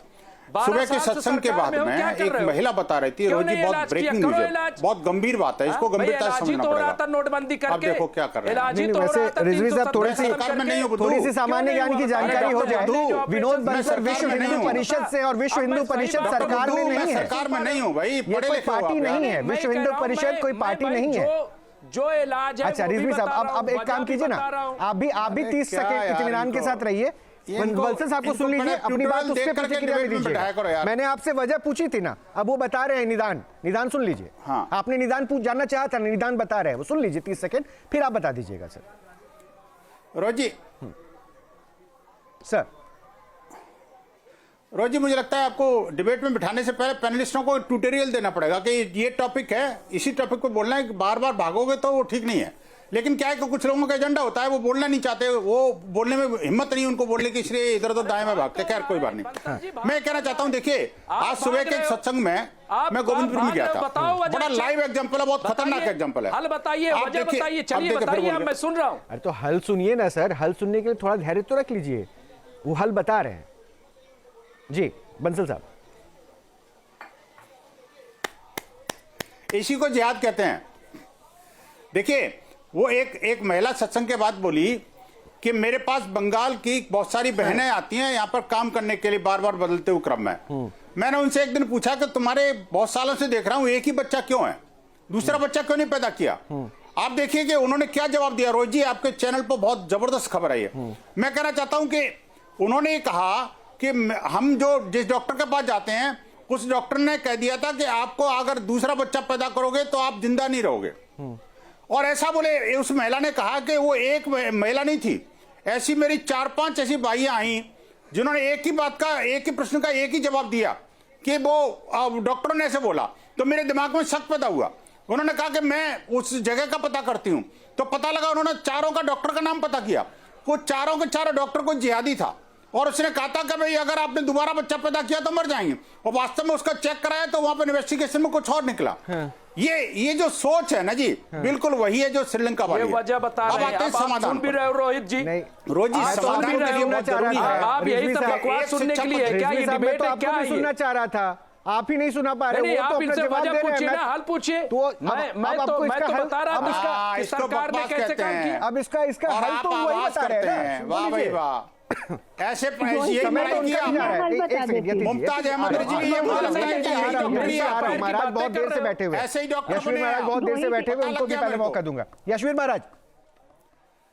सुबह के सत्संग के बाद में एक महिला बता रही थी, रोजी बहुत ब्रेकिंग न्यूज है, बहुत गंभीर बात है, इसको गंभीरता से समझना पड़ेगा। नोटबंदी करके अब देखो क्या कर रहे हैं। वैसे रिजवी साहब थोड़ी सी सामान्य ज्ञान की जानकारी हो जाए। विनोद बंसल विश्व हिंदू परिषद से, और विश्व हिंदू परिषद सरकार में नहीं है, सरकार में नहीं हूँ भाई, ये कोई पार्टी नहीं है, विश्व हिंदू परिषद कोई पार्टी नहीं है। जो इलाज है। अच्छा रिजवी साहब, अब एक काम कीजिए ना, आप भी 30 सेकंड इत्मीनान के साथ रहिए। बंसल साहब को सुन लीजिए, अपनी बात उस पर प्रतिक्रिया दीजिए। मैंने आपसे वजह पूछी थी ना, अब वो बता रहे हैं निदान सुन लीजिए। हाँ। आपने निदान जानना चाहा था, निदान बता रहे हैं, वो सुन लीजिए 30 सेकंड, फिर आप बता दीजिएगा सर। रोजी सर, रोजी मुझे लगता है आपको डिबेट में बिठाने से पहले पैनलिस्टों को ट्यूटोरियल देना पड़ेगा कि ये टॉपिक है, इसी टॉपिक को बोलना है, बार बार भागोगे तो वो ठीक नहीं है। लेकिन क्या है कि कुछ लोगों का एजेंडा होता है, वो बोलना नहीं चाहते, वो बोलने में हिम्मत नहीं उनको बोलने की, इसलिए इधर उधर दाएं में भागते। खैर कोई बात नहीं। मैं कहना चाहता हूं, देखिए आज सुबह के सत्संग में मैं गोविंदपुर में गया था, बड़ा लाइव एग्जांपल है, बहुत खतरनाक एग्जांपल है। हल बताइए, वजह बताइए, चलिए बताइए, मैं सुन रहा हूं। अरे तो हल सुनिए ना सर, हल सुनने के लिए थोड़ा धैर्य तो रख लीजिए, वो हल बता रहे हैं। जी बंसल साहब, इसी को जिहाद कहते हैं। देखिए वो एक महिला सत्संग के बाद बोली कि मेरे पास बंगाल की बहुत सारी बहनें आती हैं यहाँ पर काम करने के लिए, बार बार बदलते हुए क्रम में। मैंने उनसे एक दिन पूछा कि तुम्हारे बहुत सालों से देख रहा हूं एक ही बच्चा क्यों है, दूसरा बच्चा क्यों नहीं पैदा किया? आप देखिए कि उन्होंने क्या जवाब दिया। रोहित जी आपके चैनल पर बहुत जबरदस्त खबर आई है। मैं कहना चाहता हूं कि उन्होंने कहा कि हम जो जिस डॉक्टर के पास जाते हैं उस डॉक्टर ने कह दिया था कि आपको अगर दूसरा बच्चा पैदा करोगे तो आप जिंदा नहीं रहोगे। और ऐसा बोले, उस महिला ने कहा कि वो एक महिला नहीं थी, ऐसी मेरी 4-5 ऐसी बाइयां आई जिन्होंने एक ही बात का, एक ही प्रश्न का एक ही जवाब दिया कि वो डॉक्टर ने ऐसे बोला। तो मेरे दिमाग में शक पैदा हुआ। उन्होंने कहा कि मैं उस जगह का पता करती हूं। तो पता लगा, उन्होंने चारों का डॉक्टर का नाम पता किया, वो चारों के चारों डॉक्टर को जिहादी था और उसने कहा था कि भाई अगर आपने दोबारा बच्चा पैदा किया तो मर जाएंगे। और वास्तव में उसका चेक कराया तो वहां पर इन्वेस्टिगेशन में कुछ और निकला। ये जो सोच है ना जी, बिल्कुल वही है जो श्रीलंका वाली है। वजह बता रहे हैं, अब आप सुन भी रहे हो रोहित जी। रोहित जी समाधान के लिए बहुत जरूरी है। आप यही तो बकवास सुनने के लिए, क्या ये डिबेट है? क्या सुनना चाह रहा था, आप ही नहीं सुना पा रहे। आप इनसे वजह पूछिए ना, हल पूछिए। मैं तो बता रहा था कि सरकार ने कैसे काम किया। अब इसका हल तो वही बता रहे हैं। वाह भाई वाह, ऐसे मुमताज अहमद रिजवी, ये मुझे लगता है कि महाराज बहुत देर से बैठे हुए, ऐसे ही डॉक्टर यशवीर महाराज बहुत देर से बैठे हुए, उनको भी पहले मौका दूंगा। यशवीर महाराज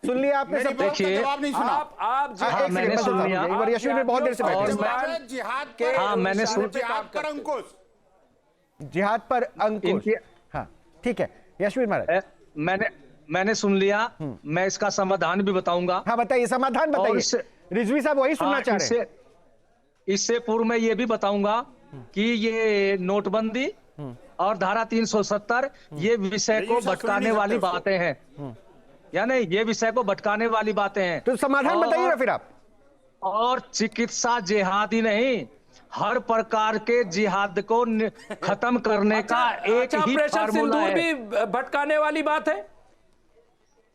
सुन लिया आपने सब? जवाब नहीं सुना आप मैंने सुन लिया। एक बार यशवीर में बहुत देर से बैठे जिहाद के, हाँ मैंने सुन, जिहाद पर अंकुश, जिहाद पर अंकुश। हाँ ठीक है यशवीर महाराज, मैंने सुन लिया। मैं इसका समाधान भी बताऊंगा। हाँ बताइए, समाधान बताइए। रिजवी साहब वही सुनना चाह रहे हैं। इससे पूर्व मैं ये भी बताऊंगा कि ये नोटबंदी और धारा 370 ये विषय को भटकाने वाली बातें हैं, या नहीं, ये विषय को भटकाने वाली बातें हैं। तो समाधान बताइए ना फिर आप। और चिकित्सा जिहाद ही नहीं, हर प्रकार के जिहाद को खत्म करने का एक ही फार्मूला है। भी भटकाने वाली बात है?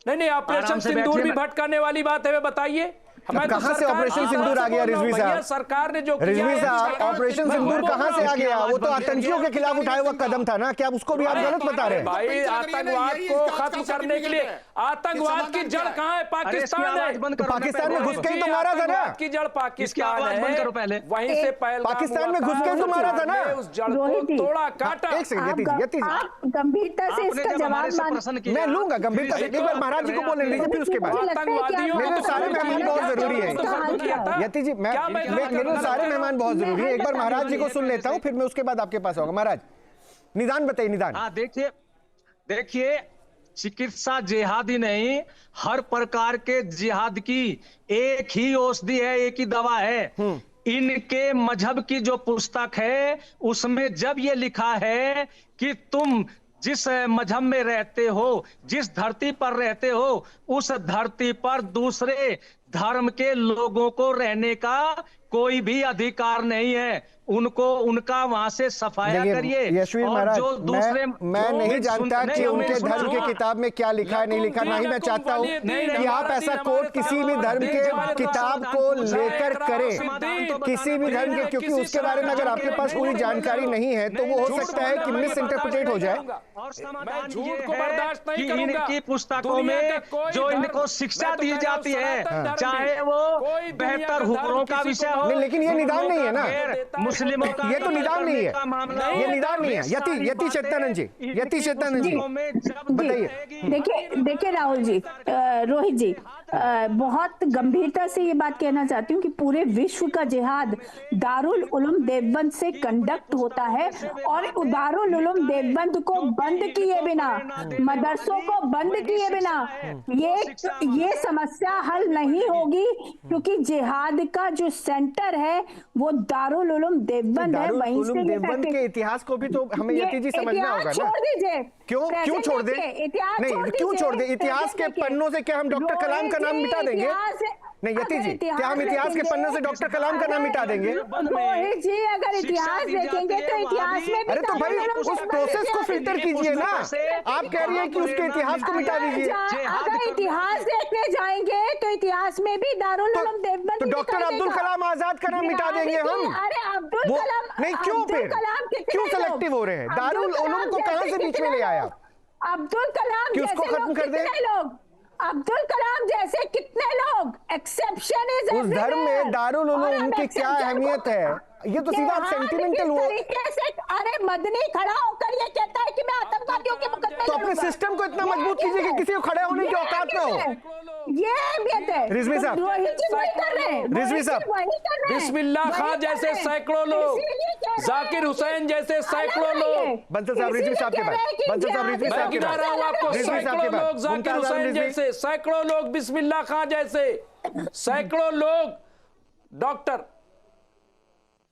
नहीं, ऑपरेशन सिंदूर भी भटकाने वाली बात है, बताइए। कहां से ऑपरेशन सिंदूर आ गया रिजवी साहब? सरकार ने जो रिजवी साहब, ऑपरेशन सिंदूर कहां से आ गया? वो तो आतंकियों के खिलाफ उठाया हुआ कदम था ना, क्या उसको भी आप गलत बता रहे हैं? भाई आतंकवाद को खत्म करने के लिए, आतंकवाद की जड़ कहां है? पाकिस्तान है। पाकिस्तान में घुस के ही तो मारा था ना, की जड़ पाकिस्तान है। पहले वहीं से पाकिस्तान में घुस के तो मारा था ना, उस जड़ को तोड़ा काटा। एक सेकंड, आप गंभीरता से इसका जवाब मैं लूंगा, गंभीरता से। एक बार महाराज जी को बोलने दीजिए, फिर उसके बाद मेरे सारे मेहमान बहुत जरूरी है। यति जी, मेरे सारे मेहमान बहुत जरूरी है। एक बार महाराज जी को सुन लेता हूं, फिर मैं उसके बाद आपके पास आऊंगा। महाराज निदान बताइए, निदान। हाँ देखिए चिकित्सा जिहाद ही नहीं, हर प्रकार के जिहाद की एक ही औषधि है, एक ही दवा है। इनके मजहब की जो पुस्तक है उसमें जब ये लिखा है कि तुम जिस मजहब में रहते हो, जिस धरती पर रहते हो, उस धरती पर दूसरे धर्म के लोगों को रहने का कोई भी अधिकार नहीं है। उनको उनका वहां से सफाया करिए। यशवीर महाराज, जो दूसरे मैं नहीं जानता कि उनके धर्म की किताब में क्या लिखा है, नहीं लिखा, ना ही मैं चाहता हूँ कि आप ऐसा कोट किसी भी धर्म के किताब को लेकर करें, किसी भी धर्म के, क्योंकि उसके बारे में अगर आपके पास पूरी जानकारी नहीं है तो वो हो सकता है कि मिस इंटरप्रिटेट हो जाए। झूठ को बर्दाश्त नहीं करूंगा। इनकी पुस्तकों में जो इनको शिक्षा दी जाती है, चाहे वो बेहतर हुक्मों का विषय हो, लेकिन ये निदान नहीं है ना मुस्लिमों का, ये तो निदान नहीं है, ये निदान नहीं है। यति चेतनानंद जी, यति चेतनानंद जी बताइए। देखिए राहुल जी, रोहित जी, बहुत गंभीरता से ये बात कहना चाहती हूँ कि पूरे विश्व का जिहाद दारुल उलूम देवबंद से कंडक्ट होता है, और दारुल उलूम देवबंद को बंद किए बिना, मदरसों को बंद किए बिना ये समस्या हल नहीं होगी, क्योंकि जिहाद का जो सेंटर सेंटर है वो दारुल उलूम देवबंद है, वहीं से ये देवबंद फैक्ट्री- के इतिहास को भी तो हमें यति जी समझना होगा ना। छोड़ दीजिए, क्यों छोड़ दे? इतिहास नहीं, क्यों छोड़ दे? इतिहास के पन्नों से क्या हम डॉक्टर कलाम का नाम मिटा देंगे? नहीं यति जी, क्या हम इतिहास के पन्नों से डॉक्टर कलाम का नाम मिटा देंगे? रोहित जी, अगर इतिहास देखेंगे तो इतिहास में भी अरे तो भाई उस प्रोसेस को फिल्टर कीजिए ना। आप कह रही है कि उसके इतिहास को मिटा दीजिए। अगर इतिहास देखने जाएंगे तो इतिहास में भी दारुल उलूम देवबंद तो डॉक्टर अब्दुल कलाम आजाद का नाम मिटा देंगे हम? अरे अब्दुल वो कलाम नहीं, क्यों फिर क्यों सेलेक्टिव हो रहे हैं? दारुल उलूम को कहां से बीच में ले आया? अब्दुल कलाम कि उसको जैसे खत्म लोग कर दे? कितने लोग, अब्दुल कलाम जैसे कितने लोग, एक्सेप्शन इज उस धर्म में दारुल उलूम की क्या अहमियत है? ये तो सीधा सेंटिमेंटल हुआ। अरे मदनी खड़ा होकर ये कहता है कि मैं आतंकवादियों के मुकदमे तो अपने सिस्टम को इतना मजबूत कीजिए कि किसी को खड़े होने की औकात ना हो। ये अहमियत है। रिजवी साहब, रोहित जी वही कर रहे हैं, रिजवी साहब, वही कर रहे हैं, बिस्मिल्लाह खां वही कर जैसे रहे हैं। सैकड़ों लोग, इसीलिए कह रहे हैं। जाकिर हुसैन जैसे सैकड़ों अलग लोग, है। बंसल साहब, रिजवी साहब के बाद, बंसल साहब, रिजवी मैं साहब के गिना बाद, रहा हूं आपको, रिजवी साहब सैकड़ों के बाद, लोग जाकिर मुमताज हुसैन रिजवी। जैसे, सैकड़ों लोग बिस्मिल्लाह खां जैसे, सैकड़ों लोग डॉक्टर।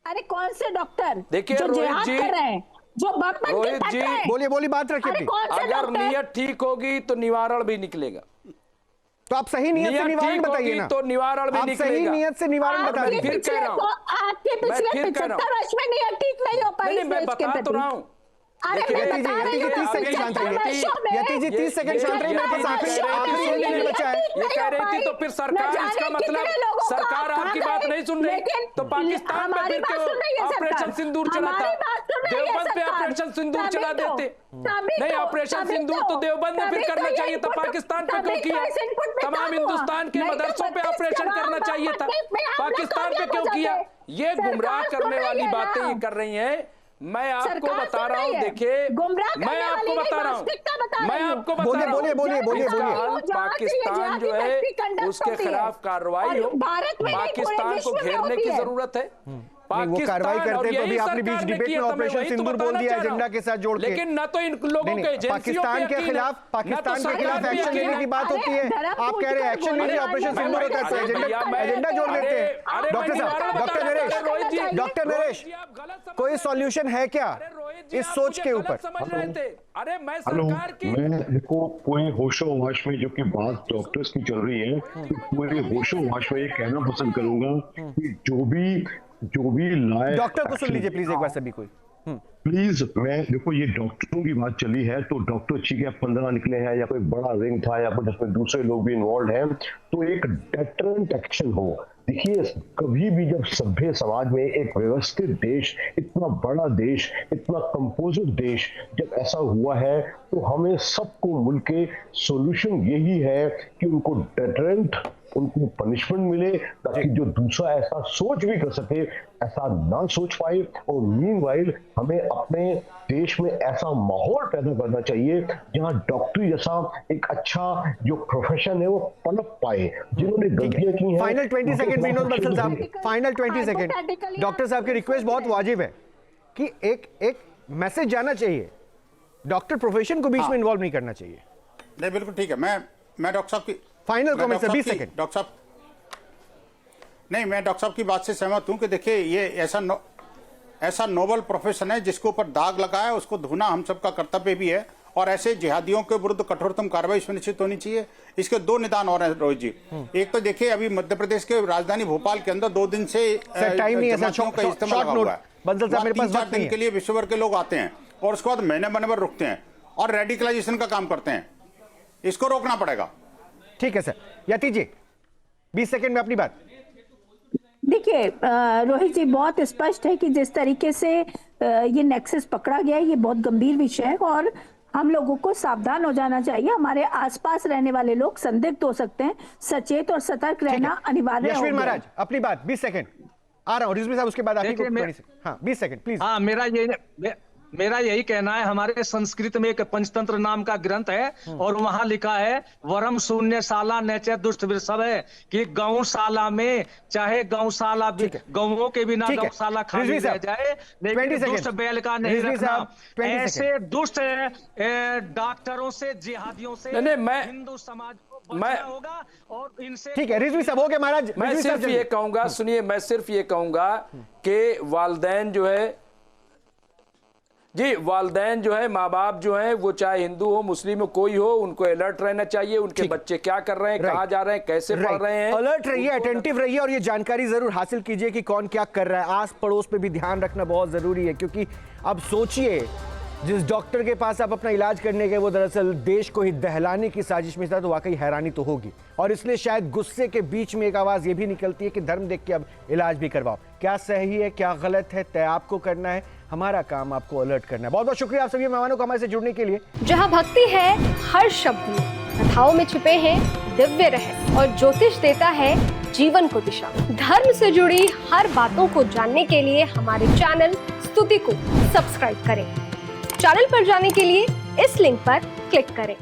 अरे कौन से डॉक्टर देखिए जो रोहित जिहाद जी, कर रहे हैं, जो बम बन के रोहित फट जी, रहे हैं? बोलिए बोलिए, बात रखिए अरे अपनी। कौन से अगर डॉक्टर? नीयत ठीक होगी तो निवारण भी निकलेगा। तो आप सही नीयत से निवारण ठीक बताइए होगी ना। तो निवारण भी आप सही निकलेगा। नीयत से निवारण बता आपके दीजिए। फिर कह रहा हूं। आपके मैं पिछले फिर कह रहा हूं। 75 वर्ष में नहीं ठीक नहीं हो पाई नहीं, इस मैं देश के बता तो प्रति। रहा हूं। अरे देखिए, मैं यति बता जी, रही हूँ, 30 सेकंड शांत रहिए। 75 वर्षों में यति जी 30 सेकंड शांत रहिए, मेरे पास आखिरी 1 मिनट बचा है। ये कह रही थी तो फिर सरकार, इसका मतलब सरकार आपकी बात नहीं सुन रही, तो पाकिस्तान पे फिर क्यों ऑपरेशन सिंदूर चला था? देवबंद पे ऑपरेशन सिंदूर चला देते। नहीं, ऑपरेशन सिंदूर तो देवबंद में फिर करना चाहिए था, पाकिस्तान पे क्यों किया? तमाम हिंदुस्तान के मदरसों पे ऑपरेशन करना चाहिए था, पाकिस्तान पे क्यों किया? ये गुमराह करने वाली बातें ये कर रही हैं। मैं आपको बता रहा हूँ, देखिए, मैं आपको बता रहा हूँ, मैं आपको बता रहा हूँ, बोलिए, बोलिए, बोलिए, इसका बोलिए। हल पाकिस्तान जो है उसके खिलाफ कार्रवाई हो, पाकिस्तान को घेरने की जरूरत है। वो कार्रवाई करते हैं तो भी आपने बीच डिबेट में ऑपरेशन सिंदूर बोल दिया एजेंडा के साथ जोड़ के। लेकिन न तो इन लोगों के एजेंसियों पाकिस्तान के खिलाफ एक्शन लेने की बात होती है। आप कह रहे हैं एक्शन लेने ऑपरेशन सिंदूर होता है, एजेंडा जोड़ देते हैं। डॉक्टर साहब, डॉक्टर नरेश, कोई सॉल्यूशन है क्या इस सोच के ऊपर? अरे मैं हेलो, सरकार की मैं देखो पूरे होशो-हवाश में जो कि बात डॉक्टर्स की चल रही है, पूरे होशो-हवाश में ये कहना पसंद करूंगा कि जो भी लाए डॉक्टर को सुन लीजिए प्लीज एक बार सभी कोई। प्लीज, मैं देखो ये डॉक्टरों की बात चली है तो डॉक्टर ठीक है 15 निकले हैं या कोई बड़ा रिंग था या फिर जिसमें दूसरे लोग भी इन्वॉल्व हैं, तो एक डेटरेंट एक्शन हो। देखिए, कभी भी जब सभ्य समाज में एक व्यवस्थित देश, इतना बड़ा देश, इतना कंपोजिट देश जब ऐसा हुआ है तो हमें सबको मिलके सॉल्यूशन यही है कि उनको डेटरेंट, उनको पनिशमेंट मिले ताकि जो दूसरा ऐसा सोच भी कर सके ऐसा ना सोच पाए। और मीनवाइल हमें अपने देश में ऐसा माहौल पैदा करना चाहिए जहां डॉक्टरी जैसा एक अच्छा जो प्रोफेशन है वो पनप पाए। जिन्होंने गलतियां की हैं, फाइनल 20 सेकंड विनोद बंसल साहब, फाइनल 20 सेकंड। डॉक्टर साहब की रिक्वेस्ट बहुत वाजिब है कि एक मैसेज जाना चाहिए, डॉक्टर प्रोफेशन को बीच में इन्वॉल्व नहीं करना चाहिए। नहीं, बिल्कुल ठीक है। मैं डॉक्टर साहब की final comment sir, 20 second. Doctor साहब, नहीं, मैं डॉक्टर साहब की बात से सहमत हूं कि देखिए ये ऐसा नोबल प्रोफेशन है जिसके ऊपर दाग लगा है, उसको धोना हम सबका कर्तव्य भी है और ऐसे जिहादियों के विरुद्ध कठोरतम कार्रवाई सुनिश्चित होनी चाहिए। इसके दो निदान और हैं रोहित जी। एक तो देखिए, अभी मध्य प्रदेश के राजधानी भोपाल के अंदर 2 दिन से टाइम नहीं है सर, जमातियों का इस्तेमाल लगा हुआ है। बंसल साहब, मेरे पास 3-4 वक्त नहीं दिन के है। लिए विश्व भर के लोग आते हैं और उसके बाद महीने भर रुकते हैं और रेडिकलाइजेशन का काम करते हैं। इसको रोकना पड़ेगा। ठीक है सर। यति जी 20 सेकंड में अपनी बात। देखिए रोहित जी, बहुत स्पष्ट है कि जिस तरीके से ये नेक्सस पकड़ा गया है, ये बहुत गंभीर विषय है और हम लोगों को सावधान हो जाना चाहिए। हमारे आसपास रहने वाले लोग संदिग्ध हो सकते हैं, सचेत और सतर्क रहना अनिवार्य है। यशवीर महाराज अपनी बात 20 सेकंड। आ रहा हूं रिजवी साहब, उसके बाद आप ही को 20 सेकंड। हाँ 20 सेकंड प्लीज। हाँ, मेरा यही कहना है, हमारे संस्कृत में एक पंचतंत्र नाम का ग्रंथ है और वहां लिखा है वरम शून्यशाला नैचे दुष्ट वृषभ है, कि गौशाला में चाहे गौशाला गौओं के बिना गौशाला खाली रह जाए, लेकिन दुष्ट बैल का नहीं रखना। ऐसे दुष्ट डॉक्टरों से, जिहादियों से हिंदू समाज को बचना होगा और इनसे। ठीक है रिजवी साहब, हो गया महाराज। मैं सिर्फ ये कहूंगा, सुनिए, मैं सिर्फ ये कहूंगा कि वालिदैन जो है जी, वालिदैन जो है, माँ बाप जो है, वो चाहे हिंदू हो मुस्लिम हो कोई हो, उनको अलर्ट रहना चाहिए। उनके बच्चे क्या कर रहे हैं, कहाँ जा रहे हैं, कैसे पढ़ रहे हैं, अलर्ट रहिए, अटेंटिव रहिए और ये जानकारी जरूर हासिल कीजिए कि कौन क्या कर रहा है। आस पड़ोस पे भी ध्यान रखना बहुत जरूरी है, क्योंकि अब सोचिए जिस डॉक्टर के पास आप अपना इलाज करने गए वो दरअसल देश को ही दहलाने की साजिश में था, तो वाकई हैरानी तो होगी। और इसलिए शायद गुस्से के बीच में एक आवाज ये भी निकलती है कि धर्म देख के अब इलाज भी करवाओ। क्या सही है क्या गलत है तय आपको करना है, हमारा काम आपको अलर्ट करना है। बहुत बहुत शुक्रिया आप सभी मेहमानों को हमारे से जुड़ने के लिए। जहाँ भक्ति है हर शब्द में, कथाओं में छुपे हैं दिव्य रहस्य और ज्योतिष देता है जीवन को दिशा। धर्म से जुड़ी हर बातों को जानने के लिए हमारे चैनल स्तुति को सब्सक्राइब करें। चैनल पर जाने के लिए इस लिंक पर क्लिक करें।